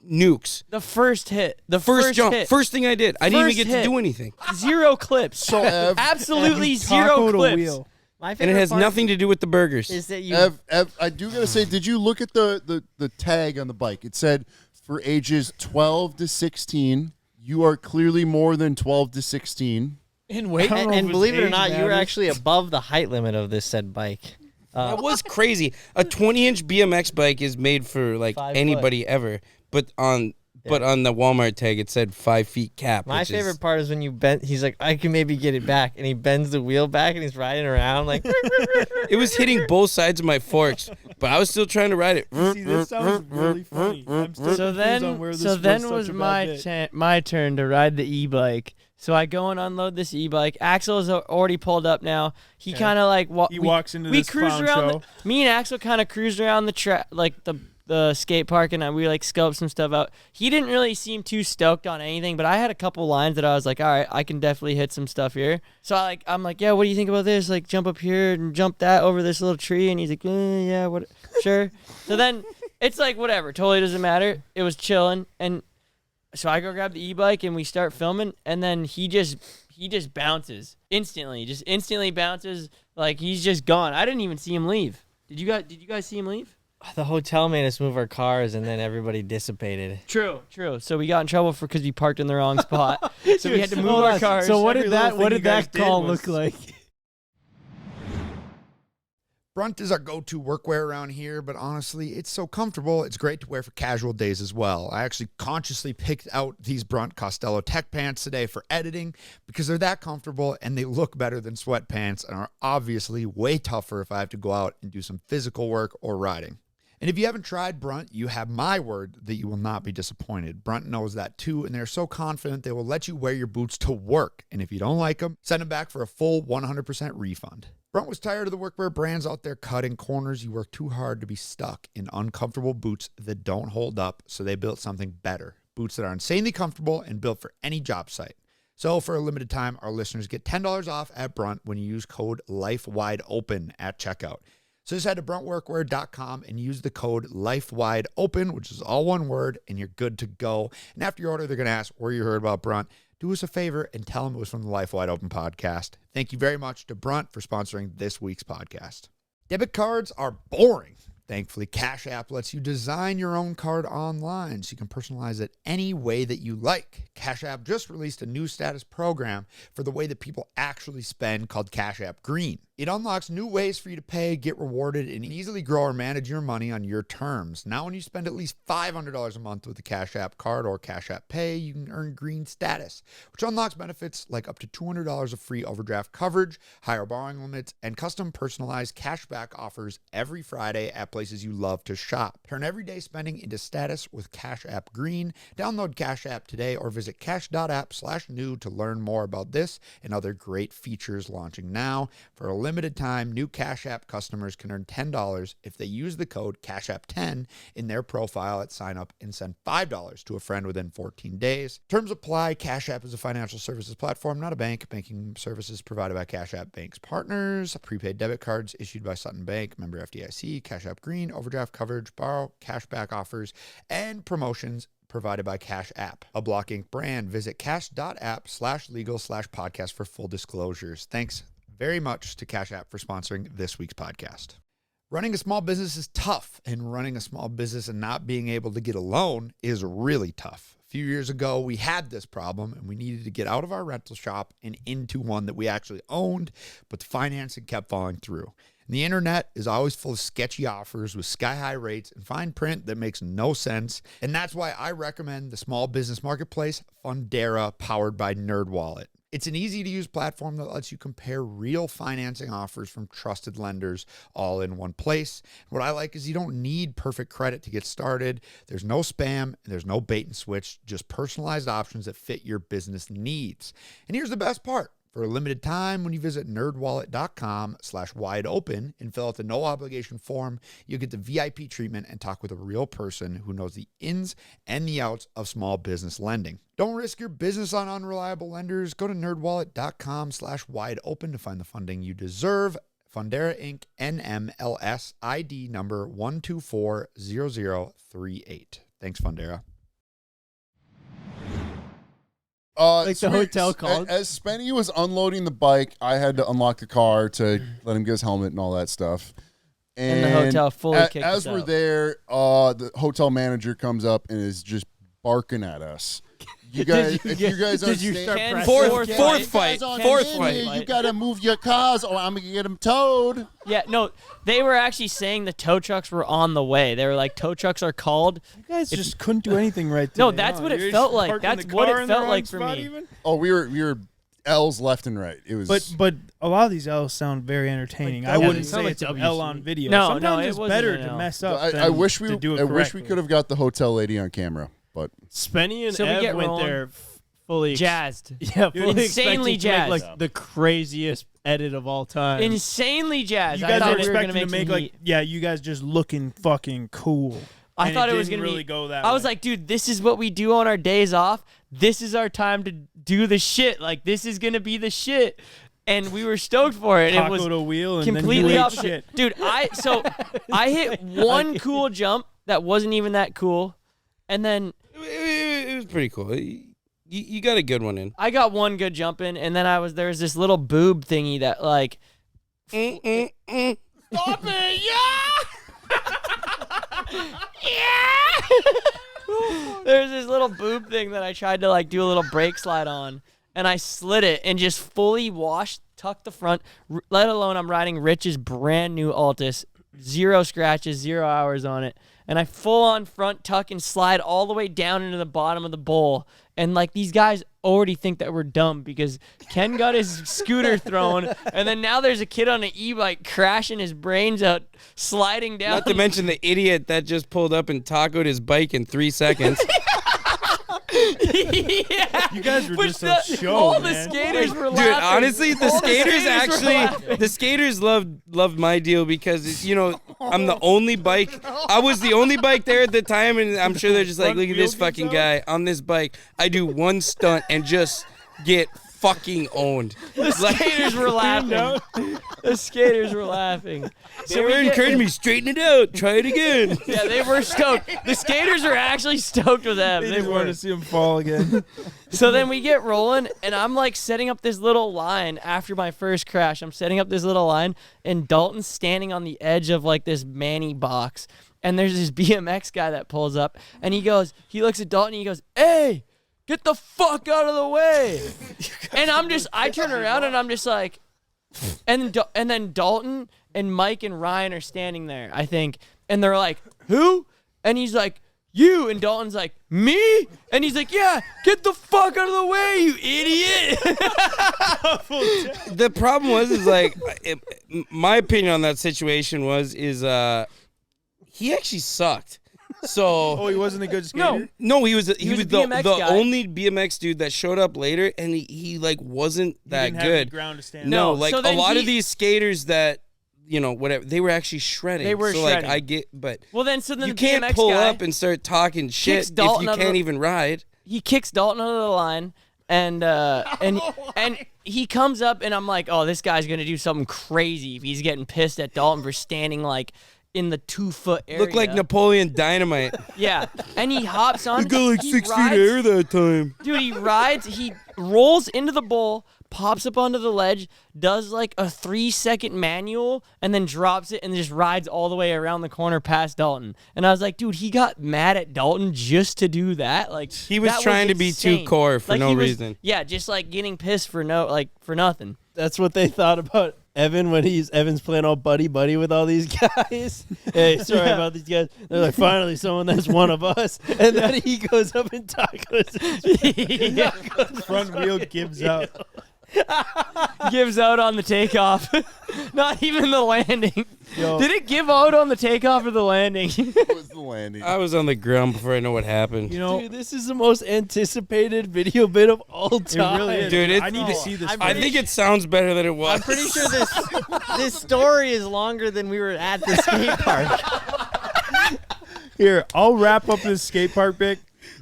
nukes. The first hit. The First jump. hit. First thing I did. I didn't even First get to hit. do anything. 0 clips. So Ev, Absolutely You 0 tacoed a clips. wheel. My And favorite it has part nothing to do with the burgers. is that you. Ev, I do gotta say, did you look at the tag on the bike? It said for ages 12 to 16. You are clearly more than 12 to 16. In weight. I don't know and if believe it or age not, you were matters. actually above the height limit of this said bike. That was crazy. A 20-inch BMX bike is made for like 5 anybody ever. But on the Walmart tag it said 5 feet cap. My which is- favorite part is when you bend. He's like, I can maybe get it back, and he bends the wheel back, and he's riding around like. It was hitting both sides of my forks, but I was still trying to ride it. See, this sounds really funny. I'm still So confused on where then, this was such a bad my bit. my turn to ride the e-bike. So I go and unload this e-bike. Axel is already pulled up now. He kind of like He walks into we this cruised clown around. show. Me and Axel kind of cruised around the track, like the skate park, and we like scoped some stuff out. He didn't really seem too stoked on anything, but I had a couple lines that I was like, all right, I can definitely hit some stuff here. So I'm like, yeah, what do you think about this? Like, jump up here and jump that over this little tree. And he's like, yeah, what? Sure. So then it's like, whatever, totally doesn't matter. It was chilling, and so I go grab the e-bike and we start filming, and then he just bounces instantly bounces, like he's just gone. I didn't even see him leave. Did you guys see him leave? The hotel made us move our cars, and then everybody dissipated. True. So we got in trouble because we parked in the wrong spot. So we had to move our cars. So what Every did that little thing you guys did call was- look like? Brunt is our go-to workwear around here, but honestly, it's so comfortable, it's great to wear for casual days as well. I actually consciously picked out these Brunt Costello Tech Pants today for editing because they're that comfortable and they look better than sweatpants and are obviously way tougher if I have to go out and do some physical work or riding. And if you haven't tried Brunt, you have my word that you will not be disappointed. Brunt knows that too, and they're so confident they will let you wear your boots to work. And if you don't like them, send them back for a full 100% refund. Brunt was tired of the workwear brands out there cutting corners. You work too hard to be stuck in uncomfortable boots that don't hold up, so they built something better. Boots that are insanely comfortable and built for any job site. So for a limited time, our listeners get $10 off at Brunt when you use code LifeWideOpen at checkout. So just head to bruntworkwear.com and use the code LifeWideOpen, which is all one word, and you're good to go. And after your order, they're going to ask where you heard about Brunt. Do us a favor and tell them it was from the Life Wide Open podcast. Thank you very much to Brunt for sponsoring this week's podcast. Debit cards are boring. Thankfully, Cash App lets you design your own card online so you can personalize it any way that you like. Cash App just released a new status program for the way that people actually spend called Cash App Green. It unlocks new ways for you to pay, get rewarded, and easily grow or manage your money on your terms. Now, when you spend at least $500 a month with the Cash App card or Cash App Pay, you can earn green status, which unlocks benefits like up to $200 of free overdraft coverage, higher borrowing limits, and custom personalized cashback offers every Friday at places you love to shop. Turn everyday spending into status with Cash App Green. Download Cash App today or visit cash.app/new to learn more about this and other great features launching now. For a limited time, new Cash App customers can earn $10 if they use the code CashApp10 in their profile at sign up and send $5 to a friend within 14 days. Terms apply. Cash App is a financial services platform, not a bank. Banking services provided by Cash App Bank's partners. Prepaid debit cards issued by Sutton Bank, member FDIC. Cash App Green, overdraft coverage, borrow, cashback offers, and promotions provided by Cash App, a Block Inc. brand. Visit cash.app/legal/podcast for full disclosures. Thanks very much to Cash App for sponsoring this week's podcast. Running a small business is tough, and running a small business and not being able to get a loan is really tough. A few years ago, we had this problem, and we needed to get out of our rental shop and into one that we actually owned, but the financing kept falling through. And the internet is always full of sketchy offers with sky-high rates and fine print that makes no sense, and that's why I recommend the small business marketplace, Fundera, powered by NerdWallet. It's an easy-to-use platform that lets you compare real financing offers from trusted lenders all in one place. What I like is you don't need perfect credit to get started. There's no spam, and there's no bait and switch, just personalized options that fit your business needs. And here's the best part. For a limited time, when you visit nerdwallet.com/wideopen and fill out the no obligation form, you'll get the VIP treatment and talk with a real person who knows the ins and the outs of small business lending. Don't risk your business on unreliable lenders. Go to nerdwallet.com/wideopen to find the funding you deserve. Fundera Inc. NMLS ID number 1240038. Thanks, Fundera. Like the hotel called. As Spenny was unloading the bike, I had to unlock the car to let him get his helmet and all that stuff. And the hotel fully kicked as us we're out. there, the hotel manager comes up and is just barking at us. You guys, Did you guys did you start Ken pressing? Fourth fight. You gotta move your cars, or I'm gonna get them towed. Yeah, no, they were actually saying the tow trucks were on the way. They were like, tow trucks are called. You guys just couldn't do anything right today. No, that's what it You're felt just like. parking That's the what car it in the felt wrong like for spot me. even? Oh, we were L's left and right. It was, But a lot of these L's sound very entertaining. Like I W. wouldn't It sounded say like it's an WC. L on video. No, Sometimes it it's wasn't better an to L. mess up. I than wish to do it I wish we correctly. could have got the hotel lady on camera, but Spenny and So we Ev get went rolling. there fully Jazzed. Yeah, fully Insanely expecting to make, jazzed. like the craziest edit of all time. Insanely jazzed. You I guys thought are we were gonna expecting to make some like, heat. yeah, you guys just looking fucking cool. I And thought it was didn't gonna really be. go that I was way. like, dude, this is what we do on our days off. This is our time to do the shit. Like, this is gonna be the shit. And we were stoked for it. Taco It was to wheel and completely then you ate opposite. shit. Dude, I hit one cool jump that wasn't even that cool, and then It was pretty cool. You got a good one in. I got one good jump in, and then there was this little boob thingy that like. Stop it! There's this little boob thing that I tried to like do a little brake slide on, and I slid it and just fully washed, tucked the front. Let alone I'm riding Rich's brand new Altis, 0 scratches, 0 hours on it, and I full on front tuck and slide all the way down into the bottom of the bowl And like these guys already think that we're dumb because Ken got his scooter thrown, and then now there's a kid on an e-bike crashing his brains out, sliding down. Not to mention the idiot that just pulled up and tacoed his bike in 3 seconds. Yeah. You guys were But just a show, all man. the skaters were Dude, laughing. honestly, the All skaters skaters were laughing. the skaters loved my deal because I'm the only bike. I was the only bike there at the time, and I'm sure they're just like, look at this fucking guy on this bike. I do one stunt and just get fucking owned. The skaters were laughing. The skaters were laughing. They were encouraging me, straighten it out, try it again. Yeah, they were stoked. The skaters were actually stoked with them. They They just were. wanted to see him fall again. So then we get rolling, and I'm like setting up this little line after my first crash. I'm setting up this little line, and Dalton's standing on the edge of like this Manny box. And there's this BMX guy that pulls up, and he looks at Dalton, and he goes, "Hey, get the fuck out of the way." And I turn around, and I'm just like, and then Dalton and Mike and Ryan are standing there, I think, and they're like, "Who?" And he's like, "You." And Dalton's like, "Me?" And he's like, "Yeah, get the fuck out of the way, you idiot." The problem was my opinion on that situation is he actually sucked. So Oh, he wasn't a good skater? no, he was the BMX guy. only BMX dude that showed up later, and he like wasn't that didn't have any good. ground to stand No, on. like So a then lot of he- these skaters that whatever, they were actually shredding. They were so shredding. like I get, but Well, then so then you the can't BMX pull guy, up and start talking shit kicks if Dalton you out of can't the- even ride. he kicks Dalton out of the line, and he comes up, and I'm like, "Oh, this guy's gonna do something crazy if he's getting pissed at Dalton for standing like in the 2-foot area." Look like Napoleon Dynamite. Yeah, and he hops on. You got like he 6 feet of rides- air that time. Dude, he rolls into the bowl, pops up onto the ledge, does like a 3-second manual, and then drops it and just rides all the way around the corner past Dalton. And I was like, dude, he got mad at Dalton just to do that. Like He was that trying to be too insane. core for Like, no he was- reason. Yeah, just like getting pissed for nothing. That's what they thought about Evan when Evan's playing all buddy with all these guys. Hey, sorry about these guys. They're like, finally someone that's one of us. And then he goes up and tacos. Yeah. Front wheel gives out. Gives out on the takeoff. Not even the landing. Yo. Did it give out on the takeoff or the landing? What was the landing? I was on the ground before I know what happened. You know, Dude, this is the most anticipated video bit of all it time. really is. Dude, I need to see this. I think it sounds better than it was. I'm pretty sure this story is longer than we were at the skate park. Here, I'll wrap up this skate park bit.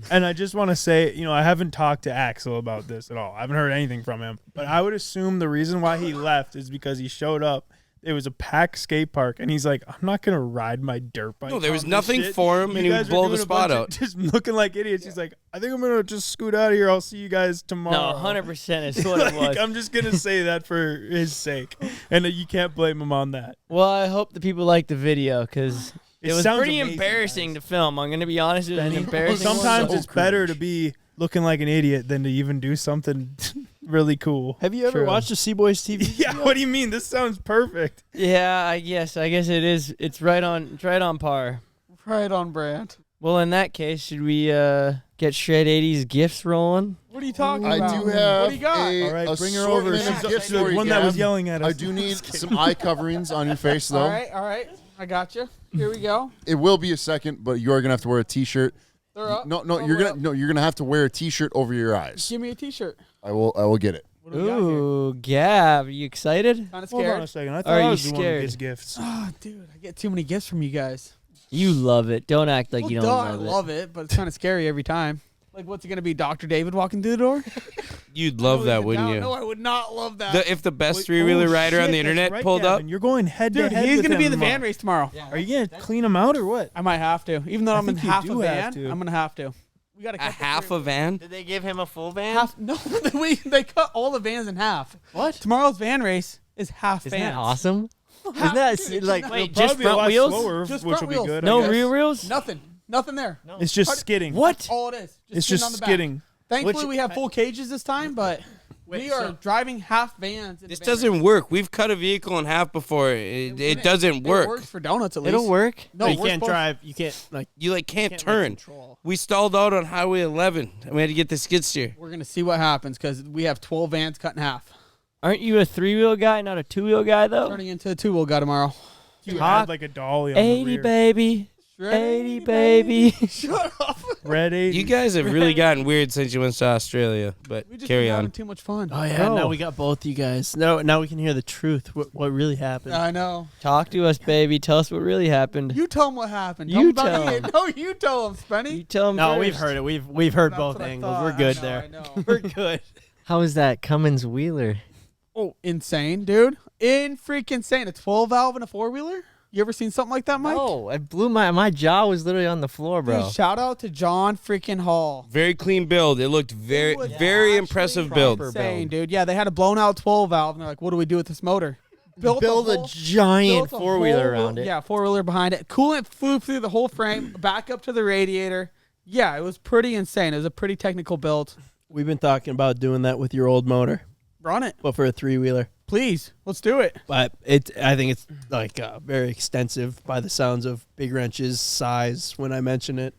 And I just want to say, I haven't talked to Axel about this at all. I haven't heard anything from him. But I would assume the reason why he left is because he showed up. It was a packed skate park, and he's like, I'm not going to ride my dirt bike. No, there was on this nothing shit. for him, You and he would guys are blow the doing a spot bunch of out. Just looking like idiots. He's like, I think I'm going to just scoot out of here. I'll see you guys tomorrow. No, 100% is what it was. I'm just going to say that for his sake. And you can't blame him on that. Well, I hope the people like the video because It it was sounds pretty amazing, embarrassing guys. to film. I'm gonna be honest, it was an embarrassing. one. Sometimes So it's better cringe. to be looking like an idiot than to even do something really cool. Have you ever True. watched the CboysTV? Yeah, what do you mean? This sounds perfect. Yeah, I guess it is. It's right on par. Right on brand. Well, in that case, should we get Shred 80's gifts rolling? What are you talking I about? do have What do you got? a All right, bring her over. assortment of She's gifts the for you, one that was Gav. yelling at us. I do need some eye coverings on your face, though. All right. I got you. Here we go. It will be a second, but you're gonna have to wear a T-shirt. They're up. No, Oh, you're we're gonna up. you're gonna have to wear a T-shirt over your eyes. Give me a T-shirt. I will get it. What do we got here? Ooh, Gab, are you excited? Kind of Hold on scared. a second. I Are thought I you was the one who scared? gets gifts. Oh, dude, I get too many gifts from you guys. You love it. Don't act like Well, you duh, don't I love it. love it, but it's kind of scary every time. Like, what's it gonna be? Dr. David walking through the door? You'd love that, wouldn't you? No, I would not love that. If the best Wait, three-wheeler oh, rider on shit, the that's internet right, pulled up, Gavin. You're going head to Dude, head he's with gonna be in the him van tomorrow. race tomorrow. Are you gonna clean him out or what? I might have to, even though I I'm in think you half do a have van. to. I'm gonna have to. We gotta a cut the half three- a van. Did they give him a full van? half. No, they cut all the vans in half. What? Tomorrow's van race is half Isn't vans. that awesome? Isn't that like? Wait, It'll just probably be a front lot wheels? slower, Just which front will be wheels. good. I No guess. rear wheels? Nothing there. It's just skidding. What? All it is. It's sitting just on the back. skidding. Thankfully, Which- we have full cages this time, but We are driving half vans. This doesn't work. We've cut a vehicle in half before. It doesn't work. It works for donuts at least. It'll work. No, you we're can't supposed- drive. You can't like. You can't make turn. control. We stalled out on Highway 11, and we had to get the skid steer. We're gonna see what happens because we have 12 vans cut in half. Aren't you a 3-wheel guy, not a 2-wheel guy though? Turning into a 2-wheel guy tomorrow. You Hot. had like a dolly on the 80 rear. baby. 80 baby. Shut up. Red 80. You guys have really gotten weird since you went to Australia, but We just carry been having on. too much fun. Oh yeah, now we got both you guys. Now we can hear the truth. What really happened? I know. Talk to us, baby. Tell us what really happened. You tell him what happened. You Tell him about tell it. him. No, you tell him, Spenny. You tell them No, first. we've heard it. We've heard That's both what I angles. thought. We're good I there. know. We're good. How is that Cummins Wheeler? Oh, insane, dude. Freaking insane. A 12 valve and a 4-wheeler? You ever seen something like that, Mike? Oh, I blew my jaw was literally on the floor, bro. Dude, shout out to John freaking Hall. Very clean build. It looked very, It was very actually impressive build. Insane, dude. Yeah, they had a blown out 12 valve, and they're like, what do we do with this motor? Build a giant 4-wheeler around it. Yeah, 4-wheeler behind it. Coolant flew through the whole frame, back up to the radiator. Yeah, it was pretty insane. It was a pretty technical build. We've been talking about doing that with your old motor, Run it. but for a 3-wheeler. Please. Let's do it. But I think it's like very extensive by the sounds of Big Wrench's size when I mention it.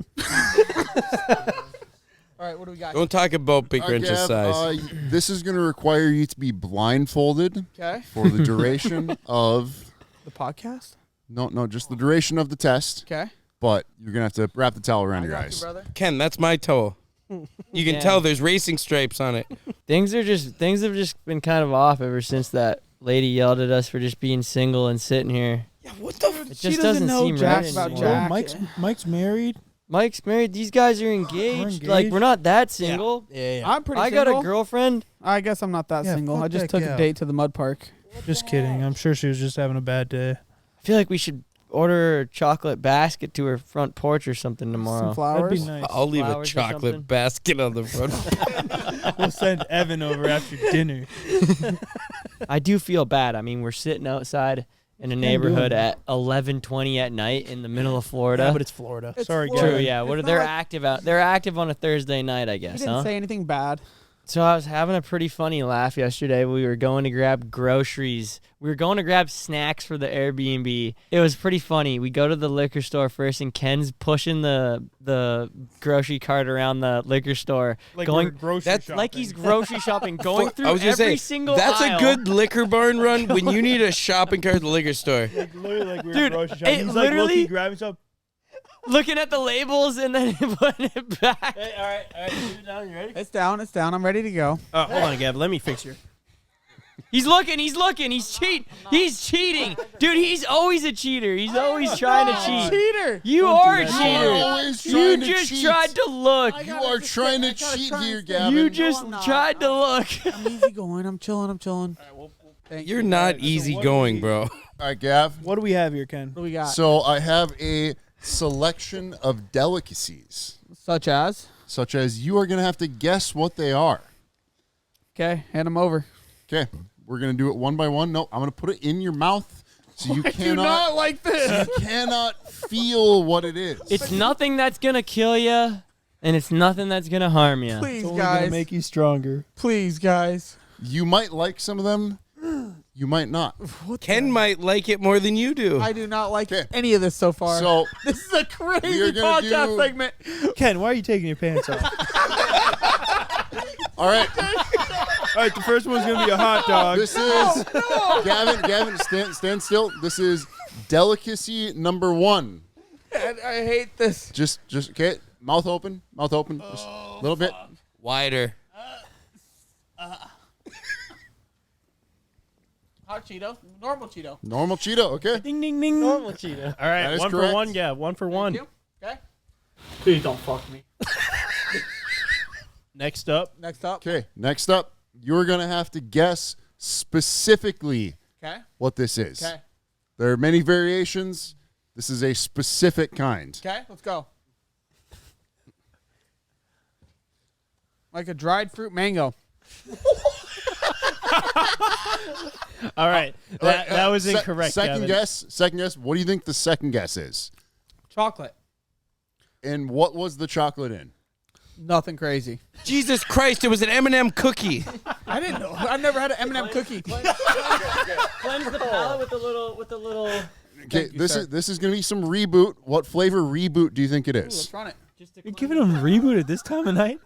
All right, what do we got? Don't talk about Big Wrench's Gav, size. this is going to require you to be blindfolded Okay. for the duration of The podcast? no, just the duration of the test. Okay. But you're going to have to wrap the towel around I your got eyes. you, brother. Ken, that's my toe. You can Yeah. tell there's racing stripes on it. Things have just been kind of off ever since that lady yelled at us for just being single and sitting here. Yeah, what the? It just doesn't seem jack right about anymore. Jack. Mike's married. Mike's married. These guys are engaged. Like engaged? we're not that single. Yeah. I'm pretty I single. got a girlfriend. I guess I'm not that Yeah, single. fuck I just that took a gal. date to the mud park. Just kidding. I'm sure she was just having a bad day. I feel like we should order a chocolate basket to her front porch or something tomorrow. Some flowers. That'd be nice. I'll leave a Flowers or something? chocolate basket on the front. We'll send Evan over after dinner. I do feel bad. I mean, we're sitting outside in a neighborhood at 11:20 at night in the middle of Florida. Yeah, but it's Florida. It's Sorry, Florida. True, Gavin. yeah. It's What are not they're like- active out? They're active on a Thursday night, I He guess, didn't huh? say anything bad. So I was having a pretty funny laugh yesterday. We were going to grab groceries. We were going to grab snacks for the Airbnb. It was pretty funny. We go to the liquor store first, and Ken's pushing the grocery cart around the liquor store, Like going we're grocery that's shopping. like he's grocery shopping, going through I was gonna every say, single that's aisle. a good liquor barn run when you need a shopping cart at the liquor store. Literally like we were Dude, grocery shopping. it He's literally- like low-key grabbing stuff. looking at the labels and then putting it back. Hey, all right. Keep it down. You ready? It's down. It's down. I'm ready to go. Hold on, Gav. Let me fix your. He's looking. He's cheating. Dude, he's always a cheater. He's always trying to cheat. Cheater. You are a that. cheater. You're always You trying to just cheat. tried to look. You are trying to cheat here, Gavin. You just tried to look. I'm easy going. I'm chilling. Thank You're you. not easy going, bro. All right, Gav. What do we have here, Ken? What do we got? So I have a selection of delicacies, Such as? such as you are going to have to guess what they are. Okay, hand them over. Okay, we're going to do it one by one. No, I'm going to put it in your mouth so you I do not cannot like this. you cannot feel what it is. It's nothing that's gonna kill you, and it's nothing that's gonna harm you. Please, It's only gonna guys. make you stronger. Please, guys. You might like some of them. You might not. Ken might like it more than you do. I do not like Okay. any of this so far. So this is a we crazy are gonna podcast do- segment. Ken, why are you taking your pants off? all right, All right, the first one's gonna be a hot dog. this is Gavin. Stand still. This is delicacy number 1. I hate this. Just okay. Mouth open. Just a little bit. Wider. Hot Cheeto, normal Cheeto. Normal Cheeto. Okay. Ding ding ding. Normal cheetah. All right, That is one correct. for one, Gav. One for one. You? Okay. Please don't fuck me. Next up. Next up. Okay. Next up, you're gonna have to guess specifically Okay. what this is. Okay. There are many variations. This is a specific kind. Okay. Let's go. Like a dried fruit mango. All right, that was incorrect. Second Gavin. guess. What do you think the second guess is? Chocolate. And what was the chocolate in? Nothing crazy. Jesus Christ, it was an M&M cookie. I didn't know. I've never had an M&M cookie. Cleanse the palate with the little. Okay, this is gonna be some reboot. What flavor reboot do you think it is? Let's run it. You're giving them reboot at this time of night?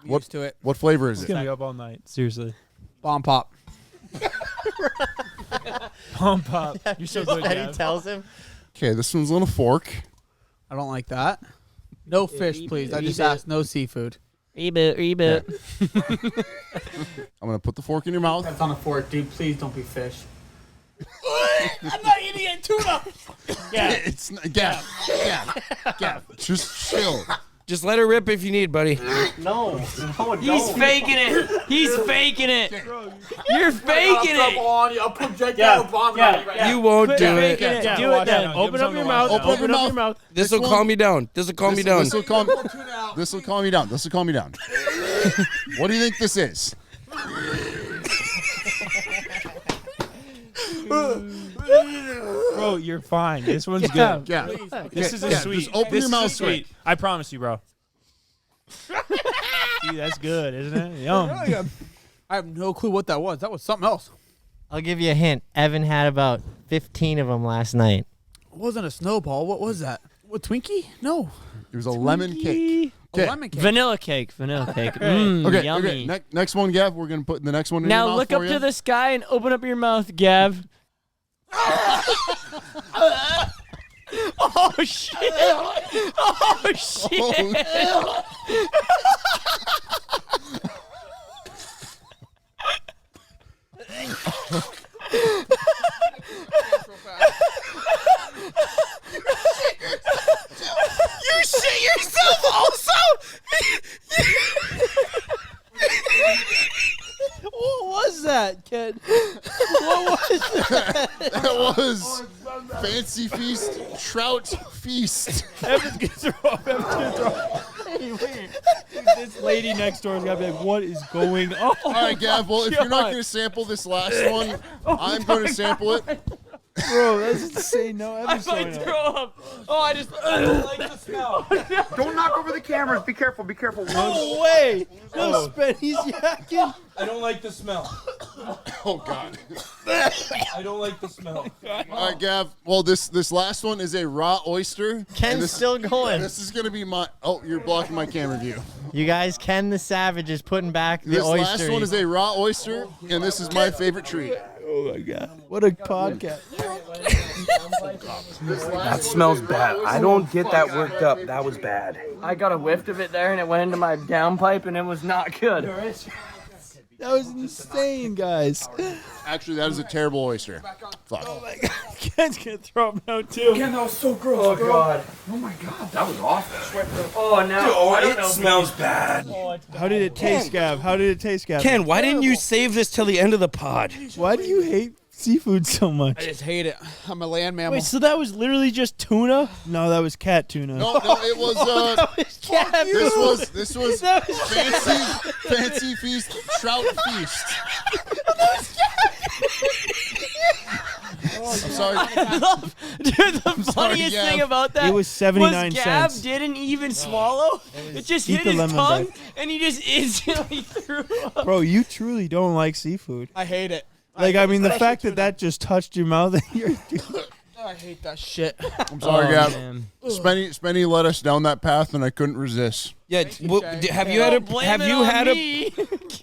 What Used to it. What flavor is It's it? gonna be up all night. Seriously. Bomb pop. Bomb pop. You're so good, He Gav. tells him. Okay, this one's on a fork. I don't like that. No fish, please. I just asked no seafood. Reboot. I'm gonna put the fork in your mouth. That's on a fork, dude. Please don't be fish. I'm not eating it. Tuna. Yeah, it's Gav. Just chill. Just let her rip if you need, buddy. No. He's faking it. He's faking it. You're faking it. I'll projectile vomit on you right now. You won't do Faking it. it. Do it then. Open up your mouth. Open up your mouth. This will calm me down. This will calm me down. This will calm me down. This will calm me down. What do you think this is? Bro, you're fine. This one's good. Yeah. This is a Yeah, sweet. just open This your is mouth a sweet. I promise you, bro. See, that's good, isn't it? Yum. I have no clue what that was. That was something else. I'll give you a hint. Evan had about 15 of them last night. It wasn't a snowball. What was that? What, Twinkie? No. It was a lemon cake. A lemon cake. Vanilla cake. Vanilla cake. Okay, Yummy. okay. Next one, Gav. We're gonna put the next one in your Now mouth look for up you. to the sky and open up your mouth, Gav. Oh shit! Oh shit! You shit yourself also. What was that, kid? What was that? That was Fancy Feast Trout Feast. Evan's gonna throw up. Evan's gonna throw up. Hey, wait. This lady next door is gonna be like, "What is going on?" All right, Gav. Well, if you're not going to sample this last one, I'm going to sample it. Bro, that's insane. No, I Evan's might throwing up. throw up. Oh, I don't like the smell. Don't knock over the cameras. Be careful. Be careful. No way. No, Spen, he's yakking. I don't like the smell. Oh God. I don't like the smell. All right, Gav. Well, this last one is a raw oyster. Ken's and this, still going. This is going to be my. Oh, you're blocking my camera view. You guys, Ken the Savage is putting back the This oyster. last one is a raw oyster, and this is my favorite treat. Oh my God. What a podcast. That smells bad. I don't get that worked up. That was bad. I got a whiff of it there, and it went into my downpipe, and it was not good. That was insane, guys. Actually, that is a terrible oyster. Fuck. Oh my God. Ken's gonna throw up now too. That was so gross, God. Oh my God, that was awful. Oh no! I don't know. Smells bad. How did it taste, Gav? How did it taste, Gav? Ken, why didn't you save this till the end of the pod? Why do you hate seafood so much? I just hate it. I'm a land mammal. Wait, so that was literally just tuna? No, that was cat tuna. No, it was. This was fancy feast trout feast. I'm sorry. Dude, the funniest Gav. thing about that It was 79 was Gav cents. didn't even swallow. It just Eat hit the his lemon tongue, back. and he just instantly threw up. Bro, you truly don't like seafood. I hate it. Like, I mean, the fact that just touched your mouth and you're... I hate that shit. I'm sorry, Gav. Man. Spenny led us down that path, and I couldn't resist. Yeah, have you had a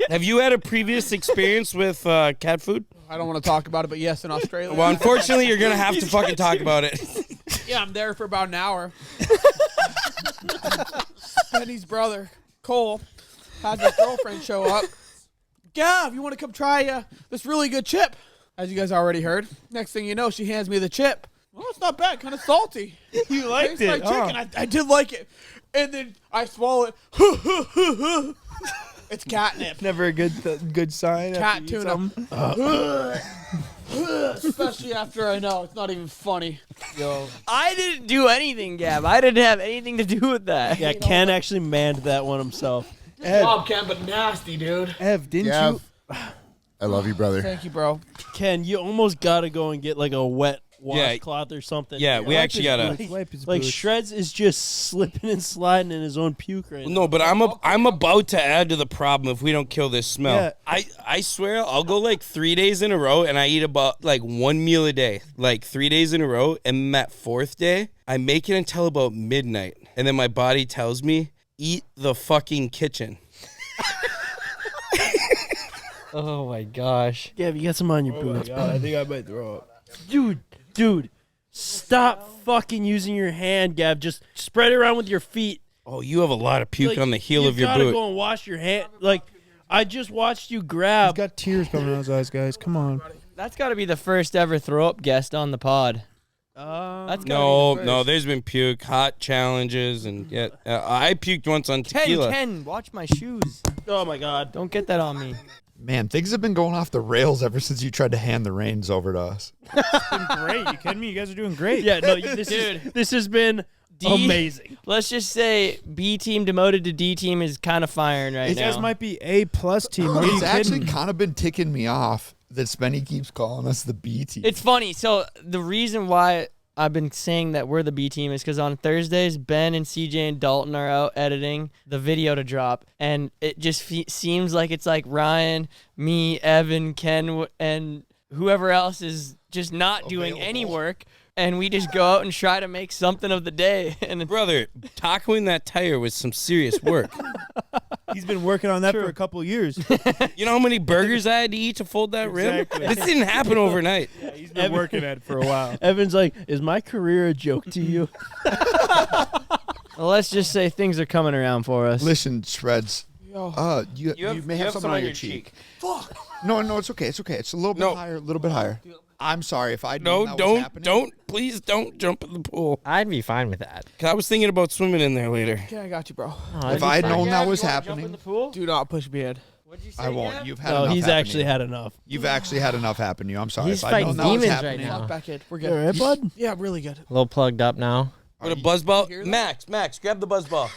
have you had a previous experience with cat food? I don't want to talk about it, but yes, in Australia. Well, unfortunately, you're gonna have to fucking talk about it. Yeah, I'm there for about an hour. Penny's brother, Cole, has his girlfriend show up. Gav, you want to come try this really good chip? As you guys already heard. Next thing you know, she hands me the chip. Well, it's not bad. Kind of salty. You liked Tastes it, like chicken. I did like it. And then I swallow it. It's catnip. Never a good sign. Cat after you eat tuna. something. Especially after I know it's not even funny. I didn't do anything, Gav. I didn't have anything to do with that. Yeah, Ken actually manned that one himself. Bob Ken, but nasty, dude. Ev, didn't Gav, you? I love you, brother. Thank you, bro. Ken, you almost got to go and get like a wet washcloth or something. Yeah, we actually gotta like Shreds is just slipping and sliding in his own puke right now. No, but I'm about to add to the problem if we don't kill this smell. Yeah. I swear I'll go like 3 days in a row and I eat about like 1 meal a day, like 3 days in a row. And that 4th day, I make it until about midnight, and then my body tells me, eat the fucking kitchen. Oh my gosh. Yeah, you got some on your boots. I think I might throw up. Dude, stop fucking using your hand, Gav. Just spread it around with your feet. Oh, you have a lot of puke Like, on the heel of your You gotta boot. go and wash your hand. Like, I just watched you He's grab. got tears coming out his eyes, guys. Come on. That's got to be the first ever throw up guest on the pod. That's gotta No, be the no, first. there's been puke, hot challenges, and I puked once on tequila. Ken, watch my shoes. Oh my God. Don't get that on me. Man, things have been going off the rails ever since you tried to hand the reins over to us. It's been great. You kidding me? You guys are doing great. Yeah, no, this has been amazing. Let's just say B team demoted to D team is kind of firing right You now. guys might be A+ team. What are you It's actually kidding? kind of been ticking me off that Spenny keeps calling us the B team. It's funny. So the reason why I've been saying that we're the B team is because on Thursdays, Ben and CJ and Dalton are out editing the video to drop, and it just seems like it's like Ryan, me, Evan, Ken, and whoever else is just not doing any work, and we just go out and try to make something of the day. And Brother, tacoing that tire was some serious work. He's been working on that for a couple of years. You know how many burgers I had to eat to fold that Exactly. rim? This didn't happen overnight. He's been working at it for a while. Evan's like, is my career a joke to you? well, let's just say things are coming around for us. Listen, Shreds. Yo. You may have something on your cheek. Fuck. No, it's okay. It's okay. It's a little bit higher. A little bit higher. I'm sorry if I No, that was happening. please don't jump in the pool. I'd be fine with that. 'Cause I was thinking about swimming in there later. Okay, I got you, bro. Oh, If I had known that was happening, Do not push me in. I won't. You've had No, enough. he's happen to actually you. had enough. You've actually had enough happen to you. I'm sorry. He's if I'd fighting known that was demons right happening. now. Hop back in. We're You all good. right, bud? Yeah, really good. A little plugged up now. With a buzz ball. Max, grab the buzz ball.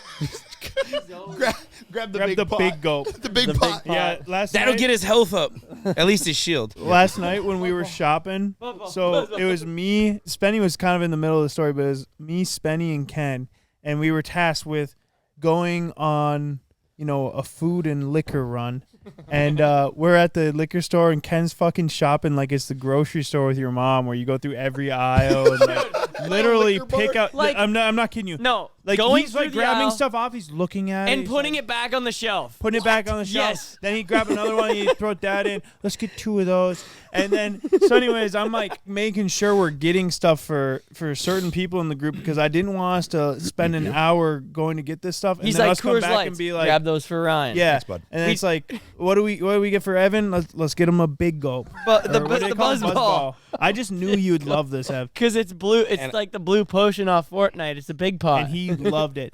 Grab the Grab big the pot. big gulp. The big pot. Yeah, last That'll night, get his health up. At least his shield. last night when we were shopping, so it was me. Spenny was kind of in the middle of the story, but it was me, Spenny, and Ken, and we were tasked with going on, a food and liquor run. And we're at the liquor store, and Ken's fucking shopping like it's the grocery store with your mom, where you go through every aisle and literally pick out. Like- I'm not kidding you. No, Like going he's through like the grabbing aisle stuff off. He's looking at it. and he's putting like, it back on the shelf. putting it back on the shelf. Yes. Then he'd grab another one, he'd throw that in. Let's get 2 of those. And then, so anyways, I'm like making sure we're getting stuff for certain people in the group, because I didn't want us to spend an hour going to get this stuff. And He's then like, us come Coors back Lights, and be like, grab those for Ryan. yeah. Thanks, bud. And then it's like, what do we get for Evan? Let's get him a big gulp. But the Or what do they the call it? buzz ball. I just knew you'd love this, Ev. Because it's blue. It's And- like the blue potion off Fortnite. It's a big pot. And he loved it.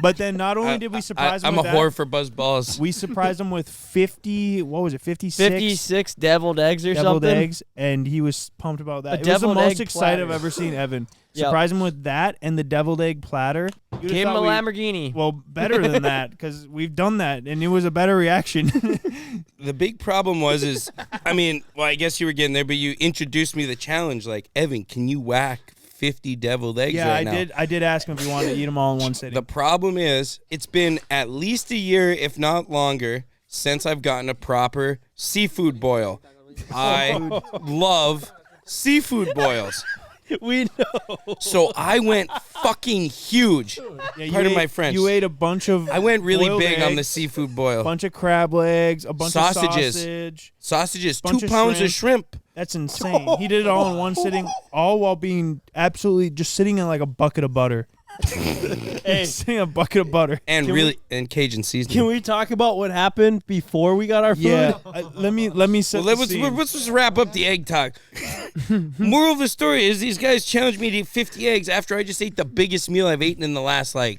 But then not only did we surprise him I'm with a that, whore for buzz balls. we surprised him with 56 56 deviled eggs or deviled something. eggs, and he was pumped about that. A It was the deviled most egg excited I've platter. ever seen Evan. Yep. Surprise him with that and the deviled egg platter. You'd have Gave him a thought Lamborghini. Well, better than that, because we've done that, and it was a better reaction. The big problem was, I guess you were getting there, but you introduced me to the challenge. Like, Evan, can you whack 50 deviled eggs yeah, right now? I did ask him if he wanted to eat them all in one sitting. The problem is, it's been at least a year, if not longer, since I've gotten a proper seafood boil. I love seafood boils. We know. So I went fucking huge. Yeah, you Pardon ate- my French. You ate a bunch of. I went really boiled big on the eggs, seafood boil. A bunch of crab legs, a bunch Sausages. of sausage. Sausages, bunch 2 of pounds of shrimp. That's insane. He did it all in one sitting, all while being absolutely just sitting in like a bucket of butter. Hey, Sitting in a bucket of butter. And and Cajun seasoning. can we talk about what happened before we got our food? Yeah. Let me set Well, the scene. let's just wrap up the egg talk. Moral of the story is these guys challenged me to eat 50 eggs after I just ate the biggest meal I've eaten in the last, I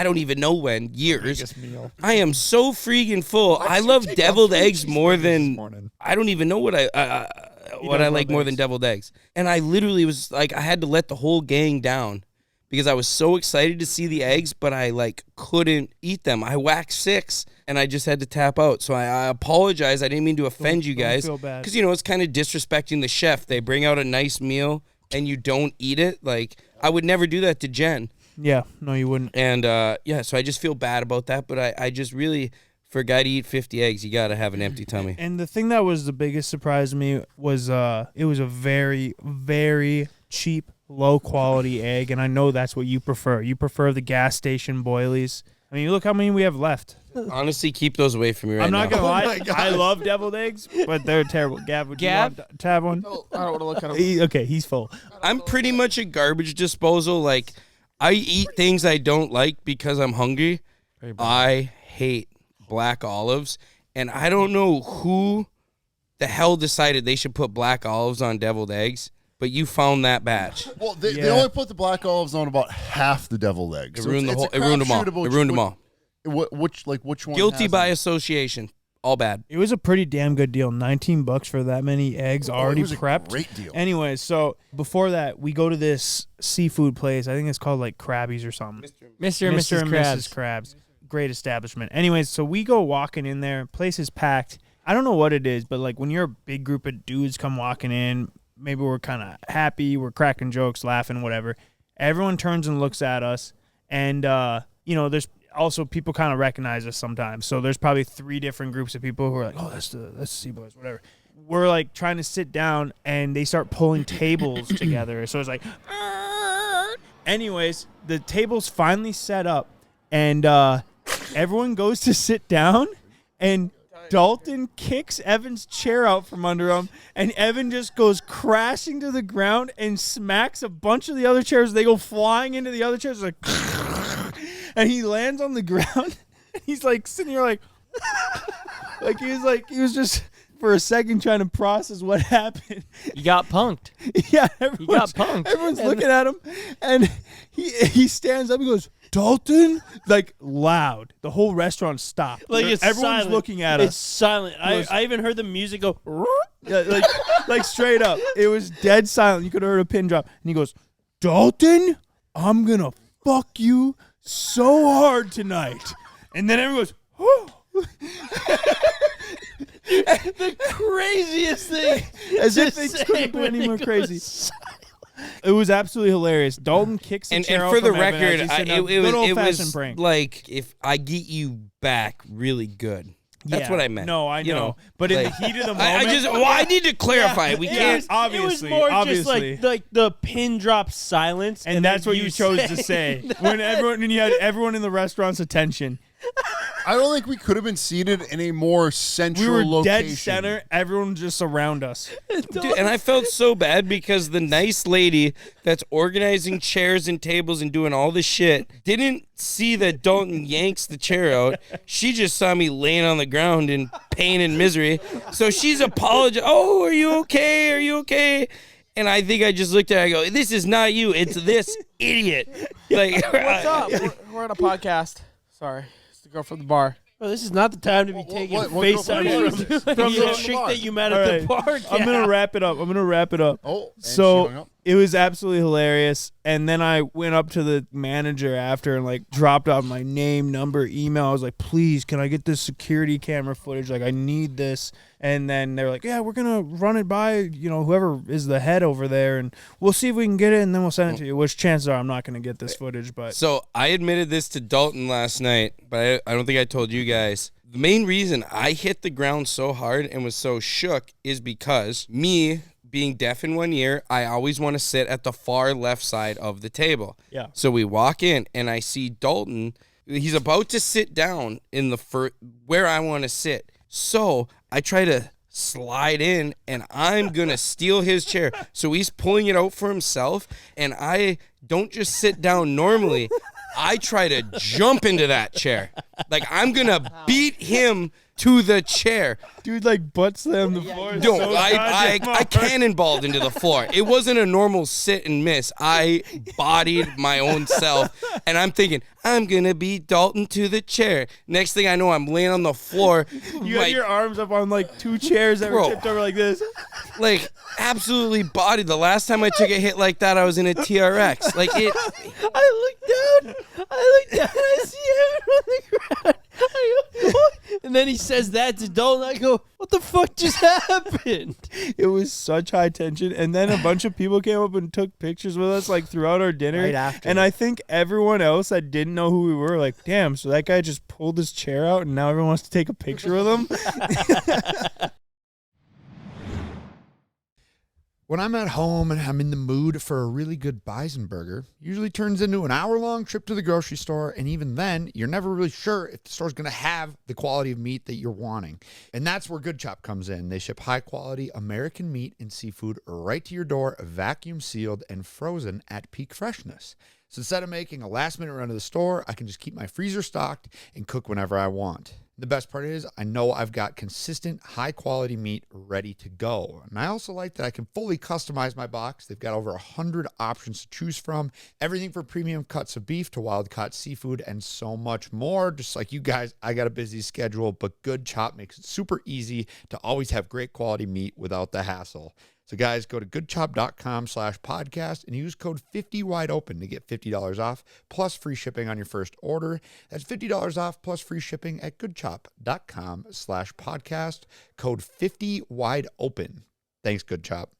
don't even know when, years. I am so freaking full. I love deviled eggs more than, I don't even know what I like more than deviled eggs. And I literally was like, I had to let the whole gang down because I was so excited to see the eggs, but I like couldn't eat them. I whacked 6 and I just had to tap out. So I apologize. I didn't mean to offend you guys. Don't feel bad. Because, you know, it's kind of disrespecting the chef. They bring out a nice meal and you don't eat it. Like, I would never do that to Jen. Yeah, no, you wouldn't. And, yeah, so I just feel bad about that. But I just really, for a guy to eat 50 eggs, you got to have an empty tummy. And the thing that was the biggest surprise to me was it was a very, very cheap, low-quality egg, and I know that's what you prefer. You prefer the gas station boilies. I mean, look how many we have left. Honestly, keep those away from me right I'm now. not going to lie. I love deviled eggs, but they're terrible. Gav, would you want to have one? I don't want to look at him. Okay, he's full. I'm pretty much a garbage disposal. Like, I eat things I don't like because I'm hungry. I hate black olives, and I don't know who the hell decided they should put black olives on deviled eggs, but you found that batch. Well, they only put the black olives on about half the deviled eggs. It ruined it ruined them all. It ruined them all. Which one? Guilty by association. All bad. It was a pretty damn good deal. $19 for that many eggs already prepped. Great deal. Anyways, so before that, we go to this seafood place. I think it's called like Krabby's or something. Mr. and Mrs. Mrs. Krabs. Great establishment. Anyways, so we go walking in there. Place is packed. I don't know what it is, but like when you're a big group of dudes come walking in, maybe we're kind of happy, we're cracking jokes, laughing, whatever. Everyone turns and looks at us, and you know, there's also people kind of recognize us sometimes. So there's probably 3 different groups of people who are like, oh, that's the C-Boys, whatever. We're like trying to sit down, and they start pulling tables together. So it's like, anyways, the table's finally set up, and everyone goes to sit down, and Dalton kicks Evan's chair out from under him, and Evan just goes crashing to the ground and smacks a bunch of the other chairs. They go flying into the other chairs, like, and he lands on the ground. And he's like sitting here, like he was just for a second trying to process what happened. You got punked. Yeah, You got punked. Everyone's looking at him, and he stands up and goes, Dalton, like loud. The whole restaurant stopped. Like it's everyone's silent. looking at It's us. silent. I even heard the music go. Yeah, like straight up. It was dead silent. You could have heard a pin drop. And he goes, Dalton, I'm gonna fuck you so hard tonight. And then everyone goes, oh. The craziest thing. As if they couldn't be any more crazy. It was absolutely hilarious. Dalton kicks the And chair for out the from Evan record, as he's sitting up. it Good was old-fashioned prank. like if I get you back really good. That's Yeah. what I meant. No, I know. You know, But in like- the heat of the moment, I need to clarify. We Yeah. can't. Obviously, it was more obviously. just like the pin drop silence, and that's then what you chose to say when you had everyone in the restaurant's attention. I don't think we could have been seated in a more central We were location. dead center. Everyone just around us. Dude, and I felt so bad because the nice lady that's organizing chairs and tables and doing all this shit didn't see that Dalton yanks the chair out. She just saw me laying on the ground in pain and misery. So she's apologizing. Oh, are you okay? Are you okay? And I think I just looked at her. I go, this is not you. It's this idiot. Like, What's up? We're on a podcast. Sorry. It's the girl from the bar. Well, this is not the time to be taking what face girl on from from the the bar? chick that you met All at right. the park. I'm gonna wrap it up. Oh, and she hung So up. it was absolutely hilarious. And then I went up to the manager after and like dropped off my name, number, email. I was like, please, can I get this security camera footage? Like, I need this. And then they're like, yeah, we're gonna run it by, you know, whoever is the head over there, and we'll see if we can get it, and then we'll send it to you. Which chances are I'm not gonna get this footage, but So I admitted this to Dalton last night, but I don't think I told you guys. The main reason I hit the ground so hard and was so shook is because me being deaf in one ear, I always want to sit at the far left side of the table. Yeah. So we walk in and I see Dalton. He's about to sit down in the where I want to sit. So I try to slide in and I'm going to steal his chair. So he's pulling it out for himself and I don't just sit down normally. I try to jump into that chair. Like I'm going to beat him to the chair. dude like butt slammed the floor. No, so I goddamn hard. cannonballed into the floor. It wasn't a normal sit and miss. I bodied my own self, and I'm thinking, I'm going to beat Dalton to the chair. Next thing I know, I'm laying on the floor. You had your arms up on like 2 chairs that were Bro. tipped over like this. Like, absolutely bodied. The last time I took a hit like that, I was in a TRX. Like it. I look down and I see Evan on the ground. I go, what? And then he says that to Dalton. I go, what the fuck just happened? It was such high tension, and then a bunch of people came up and took pictures with us like throughout our dinner. Right after. And I think everyone else that didn't know who we were, like, damn, so that guy just pulled his chair out, and now everyone wants to take a picture with him. When I'm at home and I'm in the mood for a really good bison burger, usually turns into an hour-long trip to the grocery store, and even then, you're never really sure if the store's going to have the quality of meat that you're wanting. And that's where Good Chop comes in. They ship high-quality American meat and seafood right to your door, vacuum-sealed and frozen at peak freshness. So instead of making a last-minute run to the store, I can just keep my freezer stocked and cook whenever I want. The best part is I know I've got consistent, high-quality meat ready to go. And I also like that I can fully customize my box. They've got over 100 options to choose from. Everything from premium cuts of beef to wild-caught seafood and so much more. Just like you guys, I got a busy schedule, but Good Chop makes it super easy to always have great quality meat without the hassle. So guys, go to goodchop.com/podcast and use code 50WIDEOPEN to get $50 off plus free shipping on your first order. That's $50 off plus free shipping at goodchop.com/podcast. Code 50WIDEOPEN. Thanks, Good Chop.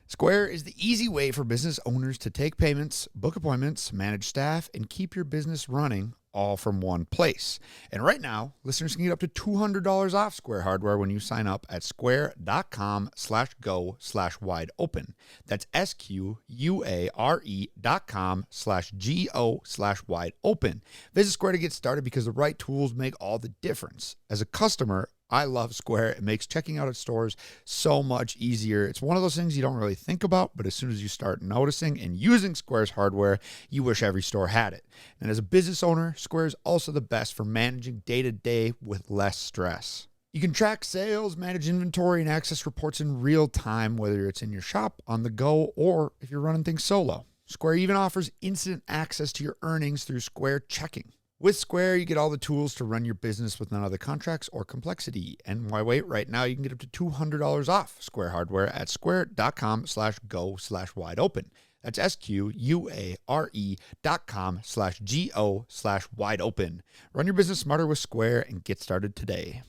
Square is the easy way for business owners to take payments, book appointments, manage staff, and keep your business running all from one place. And right now, listeners can get up to $200 off Square hardware when you sign up at square.com/go/wideopen. That's SQUARE.com/GO/wideopen. Visit Square to get started because the right tools make all the difference. As a customer, I love Square. It makes checking out at stores so much easier. It's one of those things you don't really think about, but as soon as you start noticing and using Square's hardware, you wish every store had it. And as a business owner, Square is also the best for managing day-to-day with less stress. You can track sales, manage inventory, and access reports in real time, whether it's in your shop, on the go, or if you're running things solo. Square even offers instant access to your earnings through Square Checking. With Square, you get all the tools to run your business with none of the contracts or complexity. And why wait? Right now, you can get up to $200 off Square hardware at square.com/go/wideopen. That's SQUARE.com/GO/wideopen. Run your business smarter with Square and get started today.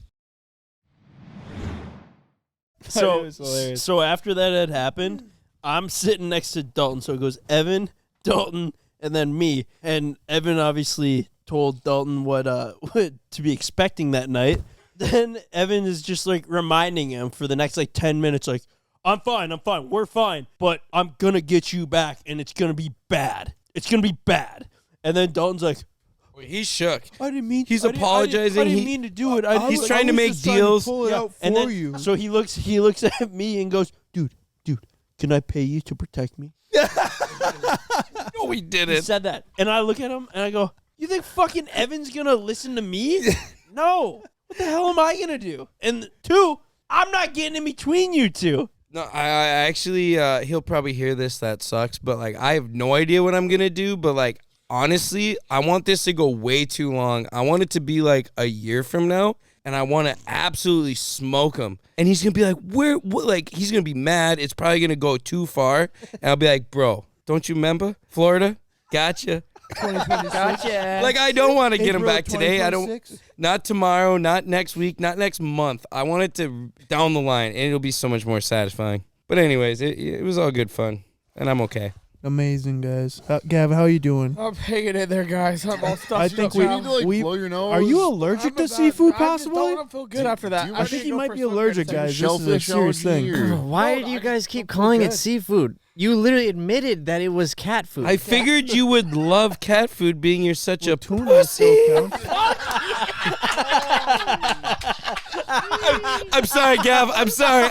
So after that had happened, I'm sitting next to Dalton. So it goes Evan, Dalton, and then me. And Evan obviously told Dalton what to be expecting that night. Then Evan is just like reminding him for the next like 10 minutes, like, I'm fine, we're fine, but I'm gonna get you back and it's gonna be bad. It's gonna be bad. And then Dalton's like, He's shook. I didn't mean. He's apologizing. I didn't mean to do it. He's trying to make deals. Pull it out for you. So he looks at me and goes, dude, can I pay you to protect me? No, we didn't. He said that, and I look at him and I go, you think fucking Evan's gonna listen to me? No. What the hell am I gonna do? And two, I'm not getting in between you two. No, I actually, he'll probably hear this. That sucks, but like, I have no idea what I'm gonna do. But like, honestly, I want this to go way too long. I want it to be like a year from now, and I want to absolutely smoke him. And he's gonna be like, where? What? Like, he's gonna be mad. It's probably gonna go too far, and I'll be like, bro, don't you remember Florida? Gotcha. 2026. Gotcha. Like, I don't want to get him April back today. I don't. Not tomorrow. Not next week. Not next month. I want it to down the line, and it'll be so much more satisfying. But anyways, it was all good fun, and I'm okay. Amazing, guys. Gav, how you doing? I'm hanging in there, guys. I'm all stuffed. I think Do you need to like blow your nose? Are you allergic to seafood, possibly? I don't feel good after that. I think you might be allergic, guys. This is a Shellfish serious allergy thing. or- Why do you guys keep calling it seafood? You literally admitted that it was cat food. I figured you would love cat food, being you're such a Tuna pussy. still counts. I'm sorry, Gav. I'm sorry.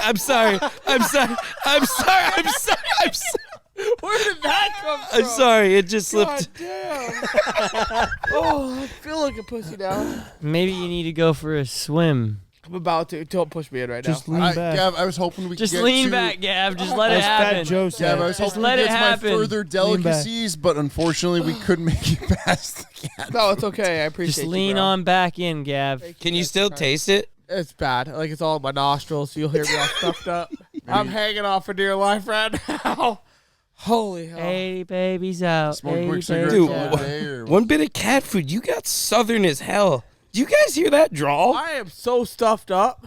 Where did that come from? I'm sorry. It just God slipped. damn. Oh, I feel like a pussy now. Maybe you need to go for a swim. I'm about to. Don't push me in right Just now. lean back. Gav, I was hoping we Just could get lean to, back, Gav. Just let it As Fat happen. Joe Gav, I said. was Just hoping let to it get to happen. my further delicacies, but unfortunately we couldn't make it past the cat. No, it's okay. I appreciate Just you, lean bro. on back in, Gav. Can you still taste it? It's bad. Like, it's all in my nostrils, so you'll hear me all stuffed up. I'm hanging off for dear life right now. Holy hell. 80 babies out. Smoke 80 quick cigarettes babies Dude, all out. day or One bit of cat food. You got southern as hell. Do you guys hear that drawl? I am so stuffed up.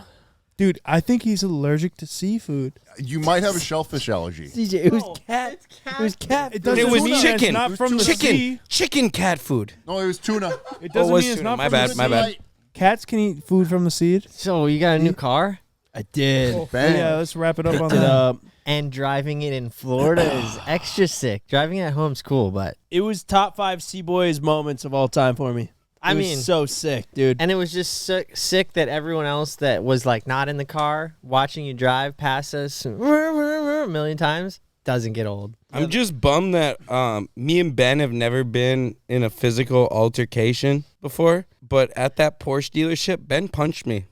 Dude, I think he's allergic to seafood. you might have a shellfish allergy. CJ, it was cat. It was cat. It food. doesn't It was mean it's chicken. not from the Chicken. sea. Chicken cat food. No, it was tuna. It doesn't was mean it's tuna. not My from bad, the my sea. bad. Cats can eat food from the seed. So you got a new car, I did. Bang. Yeah, let's wrap it up on Picked it that. up. and driving it in Florida is extra sick. Driving it at home's cool, but It was top 5 C-Boys moments of all time for me. I It was mean, so sick, dude. and it was just sick that everyone else that was like not in the car watching you drive past us a million times doesn't get old. I'm just bummed that me and Ben have never been in a physical altercation before. But at that Porsche dealership, Ben punched me.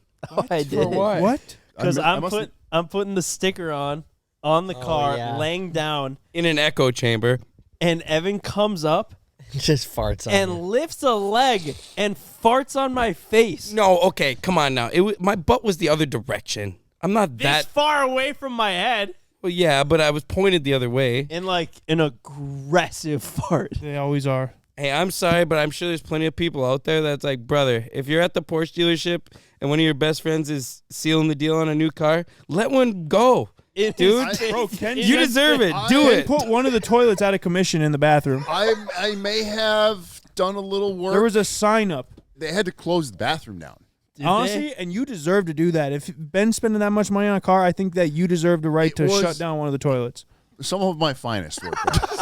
I did. For what? What? Because I I'm must've- putting the sticker on the car, yeah. laying down, In an echo chamber. and Evan comes up Just farts on and you. lifts a leg and farts on my face. No, okay, come on now. My butt was the other direction. I'm not This that. far away from my head, Well, yeah, but I was pointed the other way. in like an aggressive fart. They always are. Hey, I'm sorry, but I'm sure there's plenty of people out there that's like, brother, if you're at the Porsche dealership and one of your best friends is sealing the deal on a new car, let one go. It Dude, is- Bro, Ken You deserve it. Do Ken it. put one of the toilets out of commission in the bathroom. I may have done a little work. There was a sign up. They had to close the bathroom down. Did Honestly, and you deserve to do that. If Ben's spending that much money on a car, I think that you deserve the right It to was- shut down one of the toilets. Some of my finest work.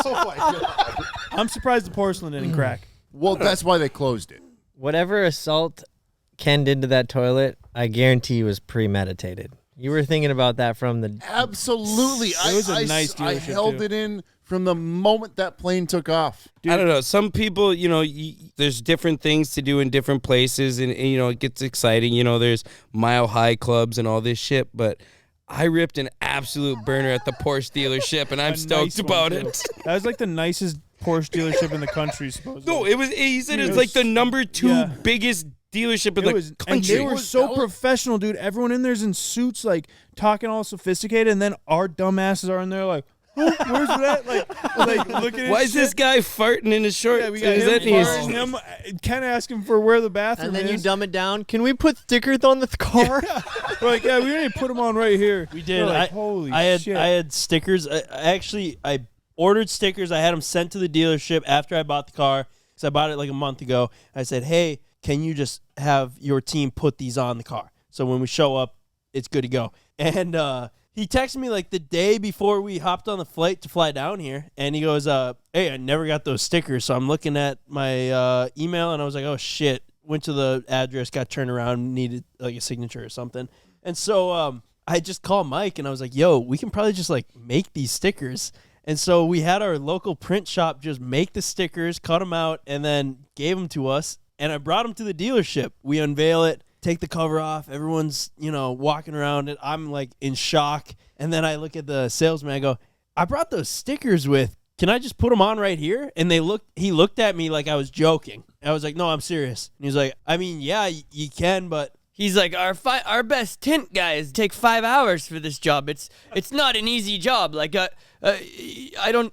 Oh my God. I'm surprised the porcelain didn't crack. Well, that's why they closed it. Whatever assault Ken did to that toilet, I guarantee was premeditated. You were thinking about that from the Absolutely. It was a nice I dealership, held too. it in from the moment that plane took off. I don't know. Some people, there's different things to do in different places, and it gets exciting. There's mile high clubs and all this shit, but I ripped an absolute burner at the Porsche dealership, and I'm A stoked nice about one, too. it. That was like the nicest Porsche dealership in the country, supposedly. No, he said Dude, it's it like was- the number 2 yeah. biggest dealership in It the was, and country. they were so professional, dude. Everyone in there's in suits, like talking all sophisticated, and then our dumbasses are in there, like, "Huh, where's that?" Like looking at Why is this shit. guy farting in his shorts? Yeah, we got Is him, that his- farting, him kind of asking for where the bathroom and then you is. dumb it down. Can we put stickers on the car? We're like, yeah, we need to put them on right here. We did. We're like, holy I shit. had stickers. I ordered stickers. I had them sent to the dealership after I bought the car because I bought it like a month ago. I said, hey, can you just have your team put these on the car so when we show up, it's good to go. And he texted me like the day before we hopped on the flight to fly down here, and he goes, hey, I never got those stickers. So I'm looking at my email, and I was like, oh, shit. Went to the address, got turned around, needed like a signature or something. And so I just called Mike, and I was like, yo, we can probably just like make these stickers. And so we had our local print shop just make the stickers, cut them out, and then gave them to us. And I brought them to the dealership. We unveil it, take the cover off. Everyone's, walking around, and I'm like in shock. And then I look at the salesman. I go, I brought those stickers with. Can I just put them on right here? And he looked at me like I was joking. I was like, no, I'm serious. And he's like, I mean, yeah, you can, but he's like, our best tint guys take 5 hours for this job. It's not an easy job. Like,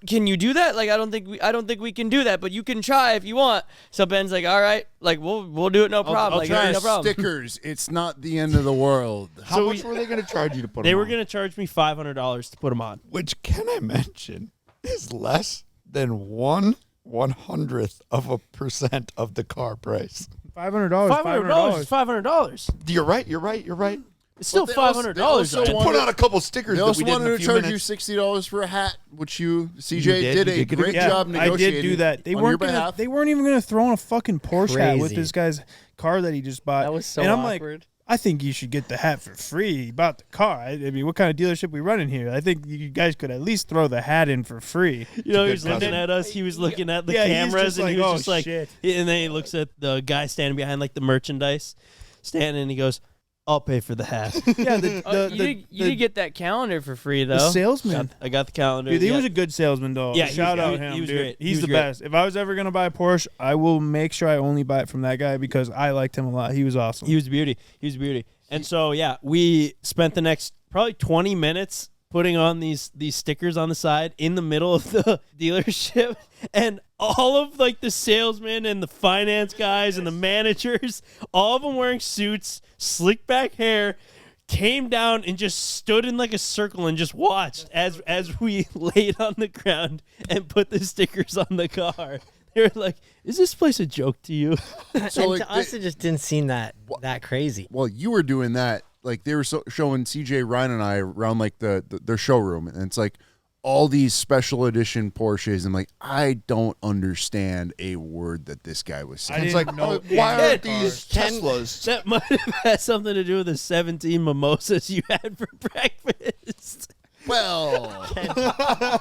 can you do that? Like, I don't think we can do that, but you can try if you want. So Ben's like, all right, like we'll do it, no problem. I'll like, try no problem. stickers. It's not the end of the world. How much were they going to charge you to put They them were on? gonna charge me $500 to put them on. Which, can I mention, is less than 1/100th of a % of the car price. $500. $500. $500. You're right. It's still But they also- $500. they also though. want- Put on a couple stickers They that also we did in wanted a to few charge minutes. you $60 for a hat, which CJ You did did a get great Yeah, job I negotiating. did do that. They on weren't your gonna. behalf. They weren't even gonna throw in a fucking Porsche hat with Crazy. this guy's car that he just bought. That was so and I'm awkward. like, I think you should get the hat for free. He bought the car. I mean, what kind of dealership we running here? I think you guys could at least throw the hat in for free. You know, he was good looking cousin. at us. He was looking at the Yeah, he's cameras, just and he like, was "Oh, just like, shit." and then he looks at the guy standing behind like the merchandise, standing, and he goes, "I'll pay for the hat." Yeah, you did get that calendar for free though. the salesman. I got the calendar. Dude, he Yeah. was a good salesman, though. Yeah, he shout was- out he- him. he was dude. great. He He's was the great. best. If I was ever gonna buy a Porsche, I will make sure I only buy it from that guy because I liked him a lot. He was awesome. He was a beauty. He was a beauty. And so, yeah, we spent the next probably 20 minutes putting on these stickers on the side in the middle of the dealership, and all of like the salesmen and the finance guys and the managers, all of them wearing suits, slick back hair, came down and just stood in like a circle and just watched as we laid on the ground and put the stickers on the car. They were like, "Is this place a joke to you?" So and like, to us, it just didn't seem that crazy. Well, you were doing that. Like they were showing CJ, Ryan, and I around like their showroom, and it's like all these special edition Porsches. And like, I don't understand a word that this guy was saying. It's like, why aren't these Teslas? That might have had something to do with the 17 mimosas you had for breakfast. Well,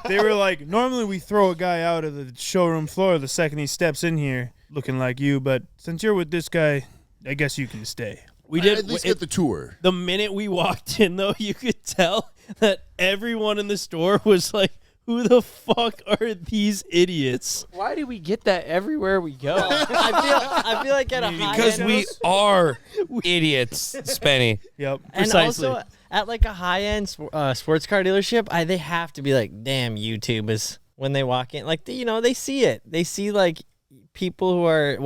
They were like, normally we throw a guy out of the showroom floor the second he steps in here looking like you, but since you're with this guy, I guess you can stay. We did at least get the tour. The minute we walked in, though, you could tell that everyone in the store was like, "Who the fuck are these idiots?" Why do we get that everywhere we go? I feel like at a high Because end, we are idiots, Spenny. Yep. and precisely. also at like a high end sports car dealership, they have to be like, damn YouTubers when they walk in. Like they see it. They see like people who are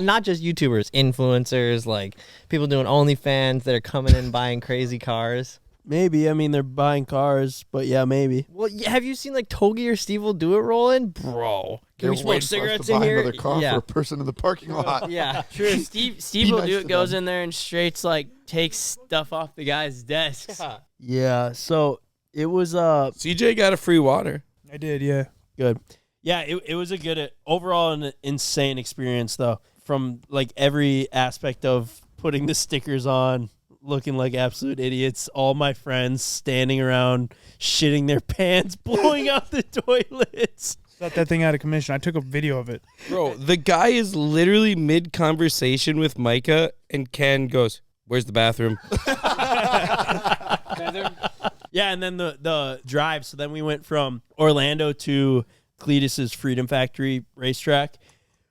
not just YouTubers, influencers, like people doing OnlyFans that are coming in buying crazy cars. Maybe. I mean, they're buying cars, but yeah, maybe. Well, have you seen like Togi or Steve will do it rolling? Bro, can we smoke cigarettes in here? Another car Yeah. for a person in the parking lot. Yeah. True. Steve will nice do to it. Goes them. in there and straights like takes stuff off the guy's desks. Yeah, so it was CJ got a free water. I did, yeah. good. Yeah, it was a good overall an insane experience though, from like every aspect of putting the stickers on, looking like absolute idiots, all my friends standing around shitting their pants, blowing out the toilets. Got that thing out of commission. I took a video of it. Bro, the guy is literally mid-conversation with Micah, and Ken goes, "Where's the bathroom?" Yeah, and then the drive. So then we went from Orlando to Cletus's Freedom Factory racetrack,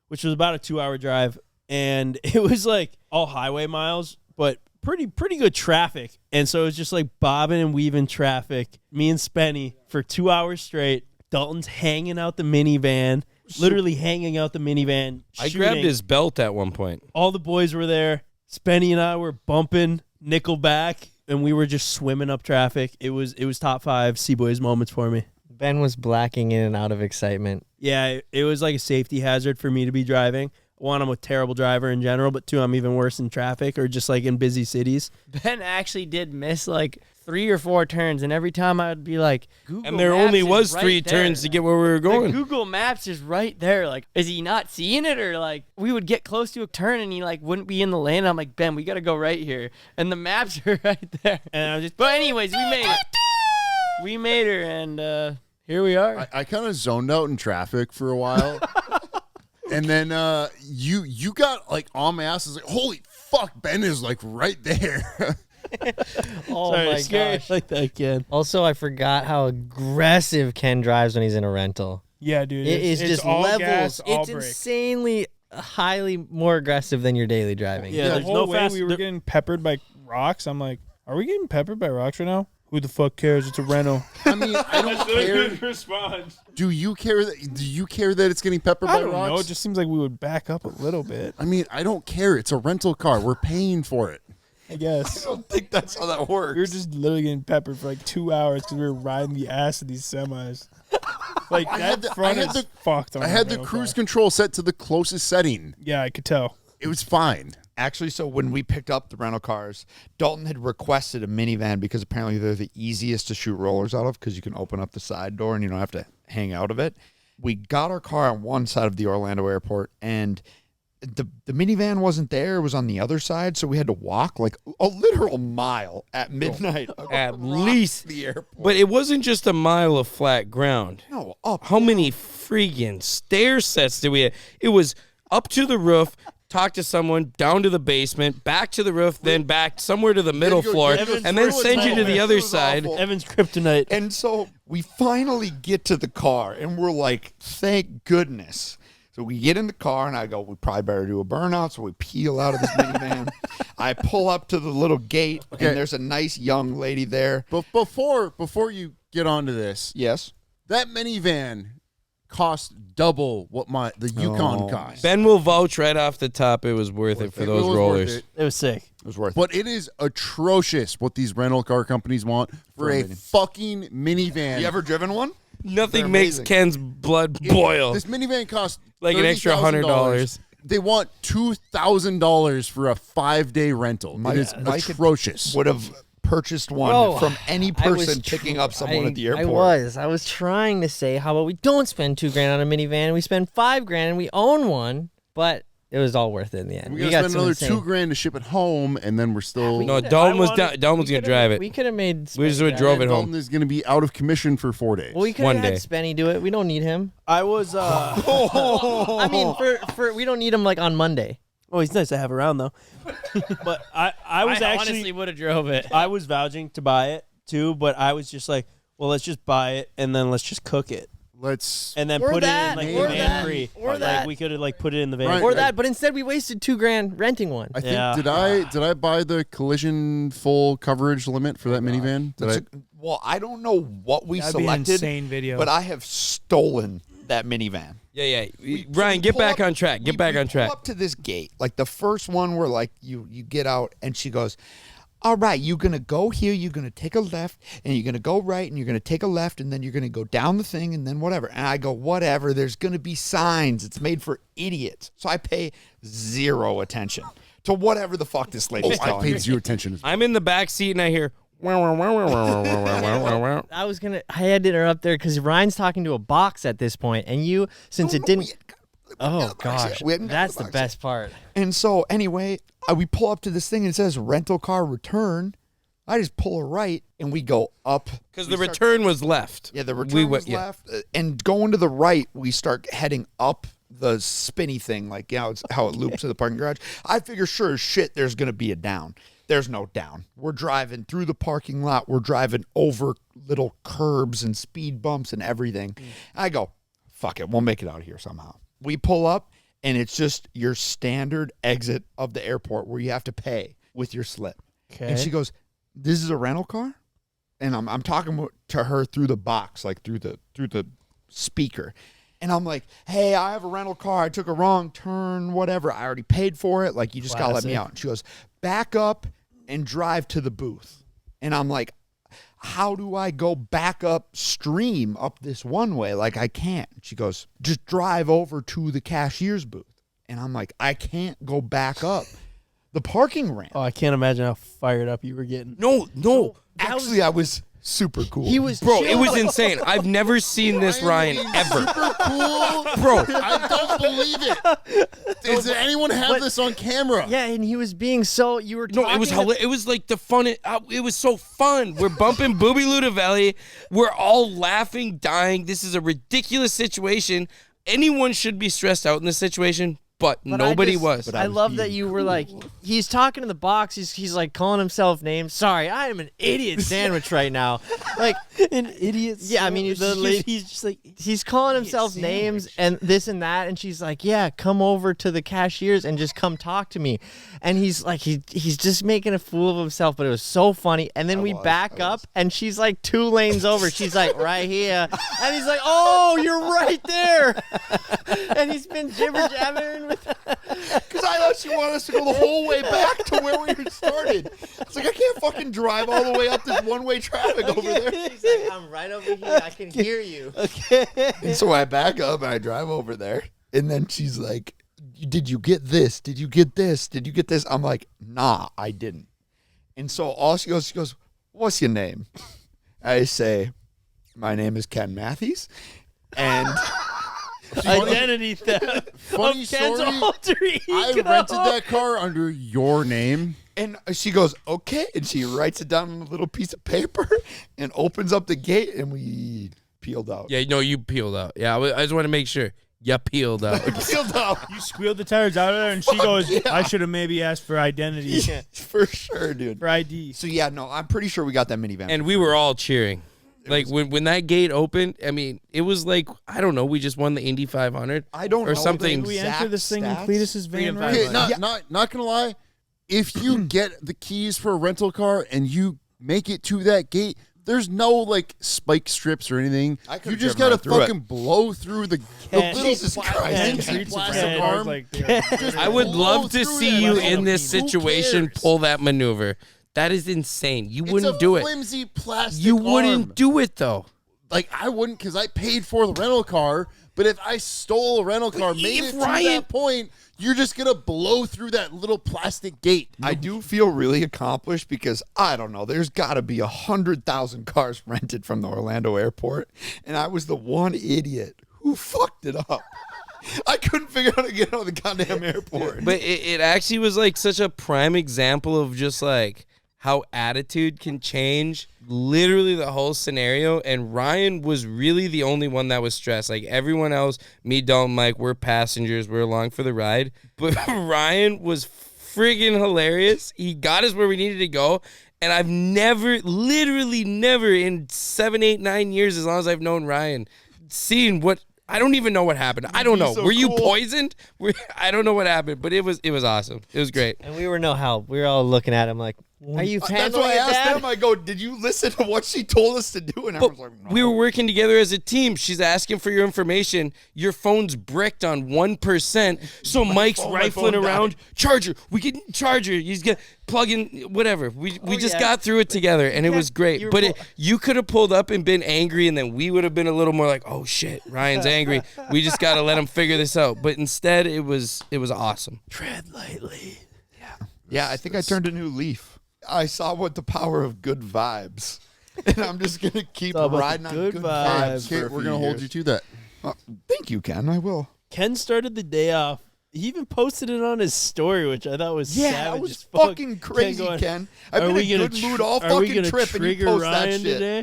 which was about a 2-hour drive. And it was like all highway miles, but pretty good traffic. And so it was just like bobbing and weaving traffic. Me and Spenny for 2 hours straight. Dalton's hanging out the minivan, literally hanging out the minivan. I shooting. grabbed his belt at one point. All the boys were there. Spenny and I were bumping Nickelback, and we were just swimming up traffic. It was top 5 CBoys moments for me. Ben was blacking in and out of excitement. Yeah, it was like a safety hazard for me to be driving. One, I'm a terrible driver in general, but 2, I'm even worse in traffic or just like in busy cities. Ben actually did miss like 3 or 4 turns, and every time I would be like, Google And there Maps only is was right 3 there. turns to get where we were The going. Google Maps is right there. Like, is he not seeing it, or like we would get close to a turn and he like wouldn't be in the lane? I'm like, Ben, we gotta go right here, and the maps are right there. And I was just, But anyways, we made it. We made her, and here we are. I kind of zoned out in traffic for a while. And then you got like on my ass. I was like, holy fuck, Ben is like right there. Oh sorry, my scary gosh. like that, Ken. Also, I forgot how aggressive Ken drives when he's in a rental. Yeah, dude. It is it's just all levels. gas, all It's brake. insanely highly more aggressive than your daily driving. Yeah, The there's whole no way fast. we were getting peppered by rocks. I'm like, are we getting peppered by rocks right now? Who the fuck cares? It's a rental. I mean, I don't care. response. Do you care that it's getting peppered I by don't rocks? know. It just seems like we would back up a little bit. I mean, I don't care. It's a rental car. We're paying for it. I guess. I don't think that's how that works. We were just literally getting peppered for like 2 hours because we were riding the ass of these semis. Like I that had the- front I had is the- fucked. On I that had the rental cruise car. control set to the closest setting. Yeah, I could tell. It was fine. Actually, so when we picked up the rental cars, Dalton had requested a minivan because apparently they're the easiest to shoot rollers out of because you can open up the side door and you don't have to hang out of it. We got our car on one side of the Orlando airport, and the minivan wasn't there. It was on the other side, so we had to walk like a literal mile at midnight. At least. the airport. But it wasn't just a mile of flat ground. No, up. How many freaking stair sets did we have? It was up to the roof, talk to someone, down to the basement, back to the roof, then back somewhere to the middle go floor, get it. and then It was send you to awful. the It other was side. awful. Evan's kryptonite. And so we finally get to the car, and we're like, thank goodness. So So we get in the car, and I go, we probably better do a burnout. So we peel out of this minivan. I pull up to the little gate, and there's a nice young lady there. But before you get onto this, Yes. that minivan cost double what the Yukon cost. Ben will vouch right off the top. It was worth it for those rollers. It It was sick. was worth it. But it is atrocious what these rental car companies want for a fucking minivan. You ever driven one? Nothing They're makes amazing. Ken's blood boil. This minivan costs Like an extra $30,000. $100. They want $2,000 for a 5-day rental. It is atrocious. Would have purchased one Bro, from any I was person picking up someone at the I airport. I was trying to say, how about we don't spend $2,000 on a minivan? We spend $5,000 and we own one, but it was all worth it in the end. We gotta spend another $2,000 to ship it home, and then we're still. No, Dalton was gonna drive it. We could have made. We just Spenny drove drive it home. Dalton is going to be out of commission for 4 days. Well, we could One have had day. Spenny do it. We don't need him. I was. I mean, for we don't need him like on Monday. Oh, he's nice to have around though. But I was actually honestly would have drove it. I was vouching to buy it too, but I was just like, well, let's just buy it and then let's just cook it Let's. and then Or put that, it in or like the van that, free. or Like that. we could have like put it in the van. Right. Or that, but instead we wasted $2,000 renting one. I think Yeah. did I buy the collision full coverage limit for that minivan? Did I? Well, I don't know what we That'd be an selected, insane video. but I have stolen that minivan. Yeah. Ryan, get pull back up- on track. Get we- back we on track. Pull up to this gate, like the first one where like you get out, and she goes, "All right, you're gonna go here. You're gonna take a left, and you're gonna go right, and you're gonna take a left, and then you're gonna go down the thing, and then whatever." And I go, "Whatever. There's gonna be signs. It's made for idiots." So I pay zero attention to whatever the fuck this lady's I telling me. paid zero attention. As well. I'm in the back seat and I hear. Wow. I had to interrupt there because Ryan's talking to a box at this point, and you, since it didn't. Oh gosh, We hadn't got that's the the box yet. best part. And so anyway, we pull up to this thing and it says rental car return. I just pull a right and we go up. Because the return was left. Yeah, the return was left. And going to the right, we start heading up the spinny thing, like it's how it loops to the parking garage. I figure sure as shit there's going to be a down. There's no down. We're driving through the parking lot. We're driving over little curbs and speed bumps and everything. I go, fuck it. We'll make it out of here somehow. We pull up, and it's just your standard exit of the airport where you have to pay with your slip. Okay. And she goes, "This is a rental car?" And I'm talking to her through the box, like through the speaker. And I'm like, "Hey, I have a rental car. I took a wrong turn, whatever. I already paid for it. Like, you just got to let me out." And she goes, "Back up and drive to the booth." And I'm like, how do I go back upstream up this one way? Like, I can't. She goes, "Just drive over to the cashier's booth." And I'm like, I can't go back up the parking ramp. Oh, I can't imagine how fired up you were getting. No. Actually, I was super cool. He was Bro, chill. it was insane. I've never seen this Ryan ever. Super cool, Bro. I don't believe it. Does anyone have this on camera? Yeah, and he was being so. You were No, talking it was hilarious. It was like the fun. It was so fun. We're bumping Booby Ludovelli. We're all laughing, dying. This is a ridiculous situation. Anyone should be stressed out in this situation, but nobody was. I love that you were like, he's talking in the box. He's like calling himself names. Sorry, I am an idiot sandwich right now. Like An idiot. Yeah, I mean, he's just like he's calling himself names and this and that, and she's like, "Yeah, come over to the cashiers and just come talk to me." And he's like, he's just making a fool of himself, but it was so funny. And then we back up, and she's like 2 lanes over. She's like, "Right here," and he's like, "Oh, you're right there." And he's been jibber jabbering with. Because I thought she wanted us to go the whole way back to where we started. It's like, I can't fucking drive all the way up this one-way traffic over there. He's like, "I'm right over here. I can hear you." And so I back up and I drive over there. And then she's like, "Did you get this? Did you get this? Did you get this?" I'm like, "Nah, I didn't." And so all she goes, "What's your name?" I say, "My name is Ken Matthews." And identity theft. Funny of Ken's story. alter ego. I rented that car under your name. And she goes, "Okay." And she writes it down on a little piece of paper and opens up the gate, and we peeled out. Yeah, no, you peeled out. Yeah, I just want to make sure. You peeled out. Peeled out. You squealed the tires out of there, and she goes, "I should have maybe asked for identity, For sure, dude. for ID." So, yeah, no, I'm pretty sure we got that minivan. And we were all cheering. Like when that gate opened, I mean, it was like, I don't know, we just won the Indy 500. I don't know or something. the We enter exact this thing in stats. Cletus's van, right? Okay, not gonna lie. If you get the keys for a rental car and you make it to that gate, there's no like spike strips or anything. I You could've just driven gotta right through fucking blow through the little Jesus Christ. plastic arm. Just I would blow love to through see that. you Like, in this who situation cares? pull that maneuver. That is insane. You It's wouldn't a do it. flimsy plastic You wouldn't arm. do it though. Like I wouldn't because I paid for the rental car. But if I stole a rental car, made if it to Ryan- that point, you're just gonna blow through that little plastic gate. I do feel really accomplished because I don't know. There's got to be 100,000 cars rented from the Orlando airport, and I was the one idiot who fucked it up. I couldn't figure out how to get out of the goddamn airport. But it actually was like such a prime example of just like how attitude can change literally the whole scenario. And Ryan was really the only one that was stressed. Like everyone else, me, Dalton, Mike, we're passengers. We're along for the ride. But Ryan was friggin' hilarious. He got us where we needed to go. And I've literally never in 7, 8, 9 years, as long as I've known Ryan, seen what, I don't even know what happened. I don't know. so Were you cool. poisoned? I don't know what happened, but it was awesome. It was great. And we were no help. We were all looking at him like, are you That's handling why I it, asked Dad? them. I go, did you listen to what she told us to do? And I But was like, no. we were working together as a team. She's asking for your information. Your phone's bricked on 1%. So Mike's rifling phone around. died. Charger. We can charger. He's got plug in whatever. We just yeah. got through it together and it was great. you were But you could have pulled up and been angry and then we would have been a little more like, oh shit, Ryan's angry. We just got to let him figure this out. But instead it was awesome. Tread lightly. Yeah, I think I turned a new leaf. I saw what the power of good vibes. And I'm just going to keep all about the riding on good good vibes. vibes. Okay, for a we're few gonna hold years. you to that. Thank you, Ken. I will. Ken started the day off. He even posted it on his story, which I thought was Yeah, savage that was as fuck. fucking crazy, going, Ken. I've Are been we in a gonna good mood all are we fucking gonna trip, and you trigger post Ryan that shit. today?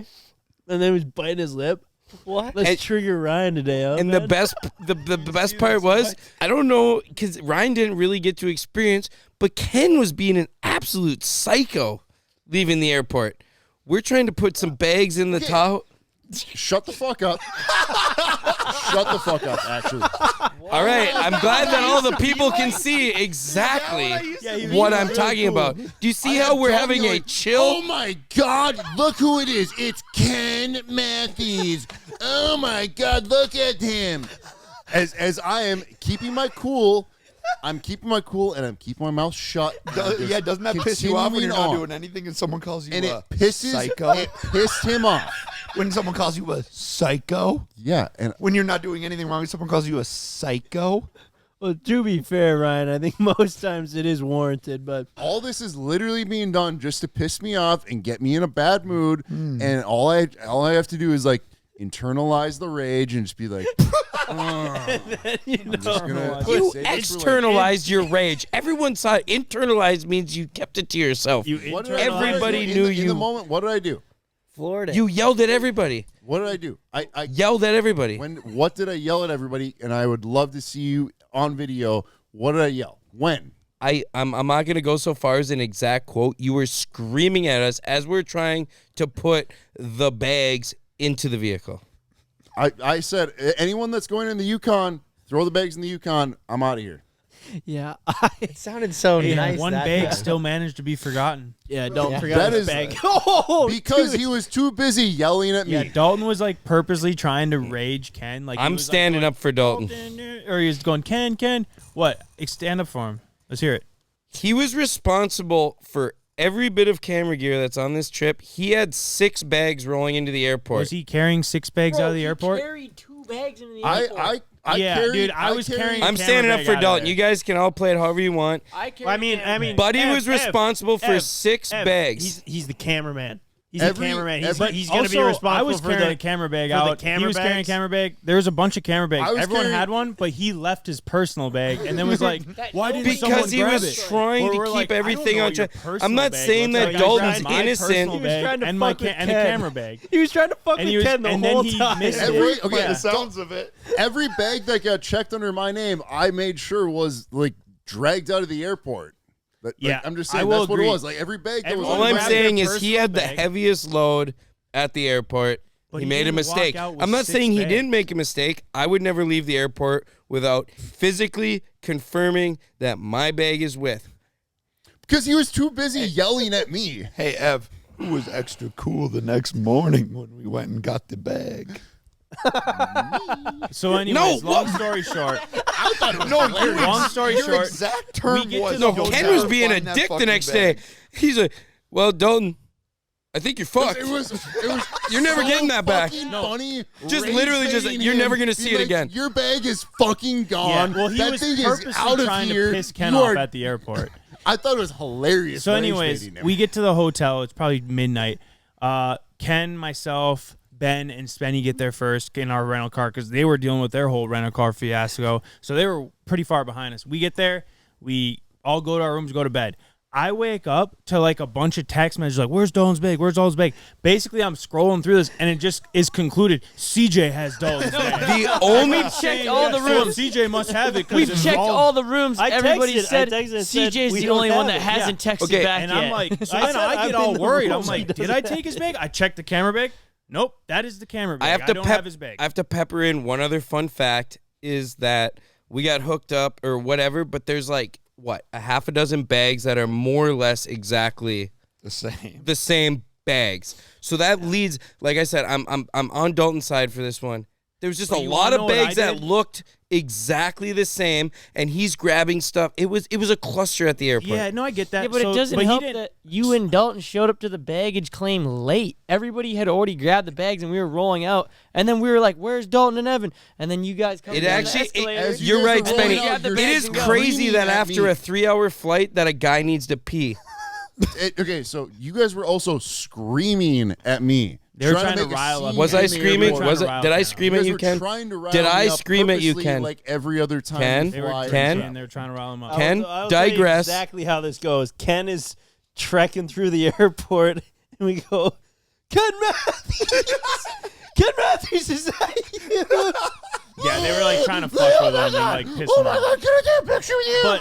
And then he was biting his lip. What? Let's And- trigger Ryan today, huh, And the man? best the best part was, I don't know, because Ryan didn't really get to experience, but Ken was being an absolute psycho leaving the airport. We're trying to put some bags in the Tahoe. Shut the fuck up. Shut the fuck up, actually. All right, I'm glad that all the people can see exactly what I'm talking about. Do you see how we're having a chill? Oh my God, look who it is. It's Ken Matthews. Oh my God, look at him. As I am keeping my cool, I'm keeping my cool and I'm keeping my mouth shut. Yeah, doesn't that piss you off when you're not Continuing doing anything and someone calls you And a it pisses, psycho? it pissed him off. When someone calls you a psycho? Yeah, and When you're not doing anything wrong and someone calls you a psycho? Well, to be fair, Ryan, I think most times it is warranted, but all this is literally being done just to piss me off and get me in a bad mood. And all I have to do is like internalize the rage and just be like, you I'm just gonna You say this for, like, externalized your rage. Everyone saw it. Internalized means you kept it to yourself. what did I do? Everybody In knew the, in you. the moment. What did I do? Florida. You yelled at everybody. What did I do? I Yelled at everybody. what did I yell at everybody? And I would love to see you on video. What did I yell? When? I'm not going to go so far as an exact quote. You were screaming at us as we're trying to put the bags into the vehicle. I said, anyone that's going in the Yukon, throw the bags in the Yukon. I'm out of here. yeah, It sounded so nice. One that bag time. still managed to be forgotten. yeah, don't Yeah. forget That his is- bag. Oh, Because dude. he was too busy yelling at me. Yeah, Dalton was like purposely trying to rage Ken. Like he I'm was, like, standing going, up for Dalton. or he was going, Ken. What? Stand up for him. Let's hear it. He was responsible for every bit of camera gear that's on this trip. He had 6 bags rolling into the airport. Was he carrying 6 bags out of the airport? Carried 2 bags into the airport. I Yeah, carried, dude, I was carried- carrying- I'm camera standing up bag for out of Dalton. there. You guys can all play it however you want. I carried I mean, Buddy Ev, was Ev, responsible for Ev, 6 Ev, bags. He's the cameraman. He's Every- a cameraman. every- He's going to be Also, responsible I was for carrying the a camera bag for the out. camera He was carrying a bags. camera bag. There was a bunch of camera bags. I was Everyone carrying- had one, but he left his personal bag and then was like, "Why didn't someone Because he grab was it?" trying Or to we're keep like, "I don't everything know on what your track. personal I'm not bag saying looks that like. I Dalton's grabbed my innocent. personal He was bag trying to and my fuck with and a Ken. camera bag. He was trying to fuck And with he was- Ken the and then whole he time. missed it. Every, okay, Yeah. The sounds of it. every bag that got checked under my name, I made sure was like dragged out of the airport. Like, Yeah, I'm just I saying will that's what agree. it was. Like every bag that was Everyone All under I'm my grabbed their saying is he personal had the bag. heaviest load at the airport. But he made a didn't walk mistake. out with I'm not 6 saying he bags. didn't make a mistake. I would never leave the airport without physically confirming that my bag is with. Because he was too busy yelling at me. Hey, Ev, who was extra cool the next morning when we went and got the bag? So anyways, No, long what? story short. I thought it was No, hilarious. Long story Your short, exact term we get was to the "Don't Ken ever was being a find that dick the fucking next bag." day. He's like, well, Dalton, I think you're fucked. It was You're never so getting that back. fucking No. funny. Just literally just, rage-baiting you're him, never gonna being see it like, again. Your bag is fucking gone. Yeah, well, he that was thing is purposely out of trying here. to piss Ken You off are- at the airport. I thought it was hilarious. So anyways, rage-baiting him. we get to the hotel. It's probably midnight. Ken, myself, Ben, and Spenny get there first in our rental car because they were dealing with their whole rental car fiasco. So they were pretty far behind us. We get there. We all go to our rooms, go to bed. I wake up to like a bunch of text messages like, where's Dalton's bag? Where's Dalton's bag? Basically, I'm scrolling through this, and it just is concluded, CJ has Dalton's bag. The only We've checked all the So rooms. CJ must have it. We've checked all the rooms. I Everybody texted- said I texted and said, CJ's "We the don't only one have that it." hasn't texted Okay, back And yet. I'm like, so I then said, I "I've get been all to the worried. I'm room." like, did I take his bag? I checked the camera bag. Nope, that is the camera bag. I have to don't pep- have his bag. I have to pepper in one other fun fact is that we got hooked up or whatever, but there's like a half a dozen bags that are more or less exactly The same. bags. So that leads, like I said, I'm on Dalton's side for this one. There was just But a you lot wanna of know what I bags that did? looked exactly the same, and he's grabbing stuff. It was a cluster at the airport. Yeah, no, I get that. Yeah, but So- it doesn't he help didn't- that you and Dalton showed up to the baggage claim late. Everybody had already grabbed the bags and we were rolling out. And then we were like, where's Dalton and Evan? And then you guys come It down actually, the escalator. as you you're guys right, were rolling Spenny. out, you're It is screaming crazy that at after me. a 3-hour flight that a guy needs to pee. Okay, so you guys were also screaming at me. They were trying to make a rile up scene Was Ken. I in the screaming? airport. Was it? rile Did I Ken scream You at guys you, were Ken? trying to rile Did I me up scream at you, purposely, Ken? Like every other time. Ken? we They were fly. Ken? and they were trying to rile him up. Ken, I'll tell you digress. exactly how this goes. Ken is trekking through the airport, and we go, Ken Matthews! Ken Matthews, is that you? Yeah, they were like trying to fuck with him and like piss him off. Can I get a picture with you? But,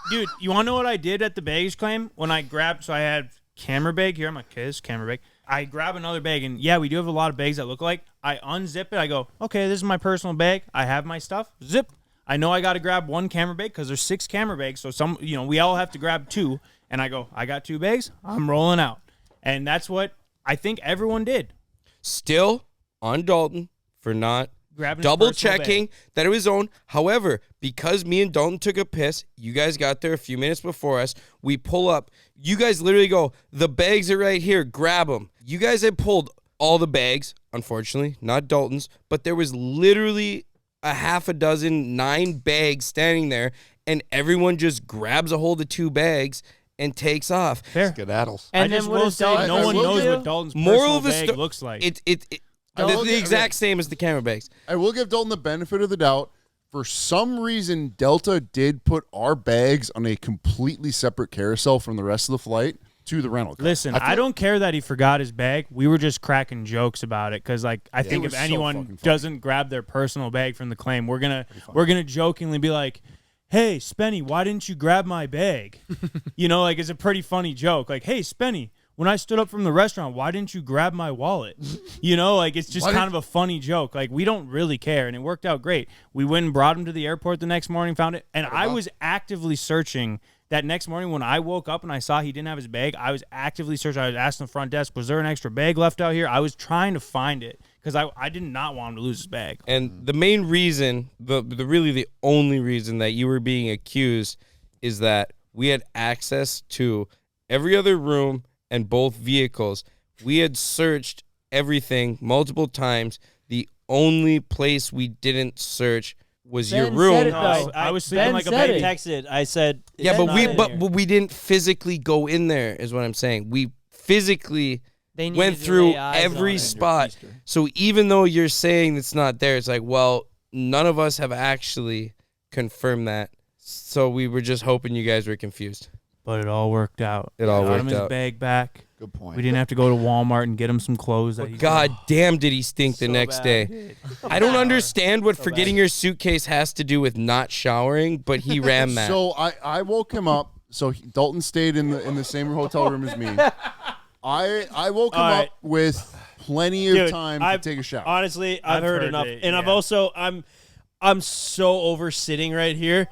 dude, you want to know what I did at the baggage claim? When I grabbed, so I had camera bag here. I'm like, okay, this is camera bag. I grab another bag, and yeah, we do have a lot of bags that look alike. I unzip it. I go, okay, this is my personal bag. I have my stuff. Zip. I know I got to grab one camera bag because there's 6 camera bags. So we all have to grab 2. And I go, I got 2 bags. I'm rolling out. And that's what I think everyone did. Still on Dalton for not Grabbing his double personal checking bag. that it was his own. However, because me and Dalton took a piss, you guys got there a few minutes before us. We pull up. You guys literally go, the bags are right here. Grab them. You guys had pulled all the bags, unfortunately, not Dalton's, but there was literally a half a dozen, 9 bags standing there, and everyone just grabs a hold of 2 bags and takes off. Fair. Skedaddles. And I then just what will does say, Dalton no one will knows do? what Dalton's Moral of personal the bag sto- looks like. The exact same as the camera bags. I will give Dalton the benefit of the doubt. For some reason, Delta did put our bags on a completely separate carousel from the rest of the flight to the rental car. Listen, I don't care that he forgot his bag. We were just cracking jokes about it because, like, I think if was so anyone fucking funny. doesn't grab their personal bag from the claim, we're gonna jokingly be like, "Hey, Spenny, why didn't you grab my bag?" Like it's a pretty funny joke. Like, "Hey, Spenny, when I stood up from the restaurant, why didn't you grab my wallet?" Like it's just kind of a funny joke. Like we don't really care, and it worked out great. We went and brought him to the airport the next morning, found it, and I was actively searching. That next morning when I woke up and I saw he didn't have his bag, I was actively searching. I was asking the front desk, was there an extra bag left out here? I was trying to find it because I did not want him to lose his bag. And the main reason, the only reason that you were being accused is that we had access to every other room and both vehicles. We had searched everything multiple times. The only place we didn't search was your Ben room. said it, though. I was sleeping Ben like a said baby. it. Texted. I said, Yeah, "Is but that we not but, in but here?" we didn't physically go in there is what I'm saying. We physically They needed went to through lay eyes on every it. spot. So even though you're saying it's not there, it's like, well, none of us have actually confirmed that. So we were just hoping you guys were confused. But it all worked out. It all Got worked him his out. bag back. Good point. We didn't have to go to Walmart and get him some clothes. That he God damn, did he stink the So next bad. day. I don't understand what forgetting your suitcase has to do with not showering, but he ran that. So I woke him up. So Dalton stayed in the same hotel room as me. I woke him All up right. with plenty of Dude, time I've- to take a shower. Honestly, I've I've heard heard enough, it, and I've yeah. also I'm so over sitting right here,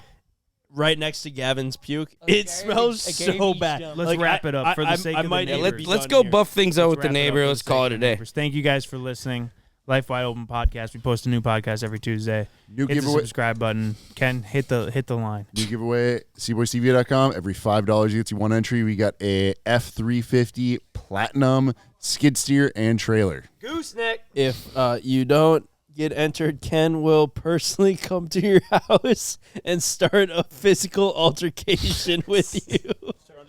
right next to Gavin's puke. It smells so bad. Let's wrap it up for the sake of the might neighbors. even be Let's done go here. buff things out with the Wrap it up neighbor. for Let's the call sake it a of the day. neighbors. Thank you guys for listening. Life Wide Open podcast. We post a new podcast every Tuesday. New Hit the giveaway. subscribe button. Ken, hit the line. New giveaway, CboysTV.com. Every $5 gets you one entry. We got a F350 Platinum skid steer and trailer. Gooseneck. If you don't get entered, Ken will personally come to your house and start a physical altercation with you.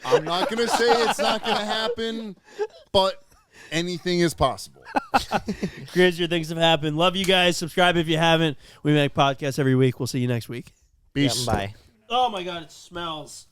I'm not going to say it's not going to happen, but anything is possible. Crazier things have happened. Love you guys. Subscribe if you haven't. We make podcasts every week. We'll see you next week. Peace. Bye. Oh my God, it smells.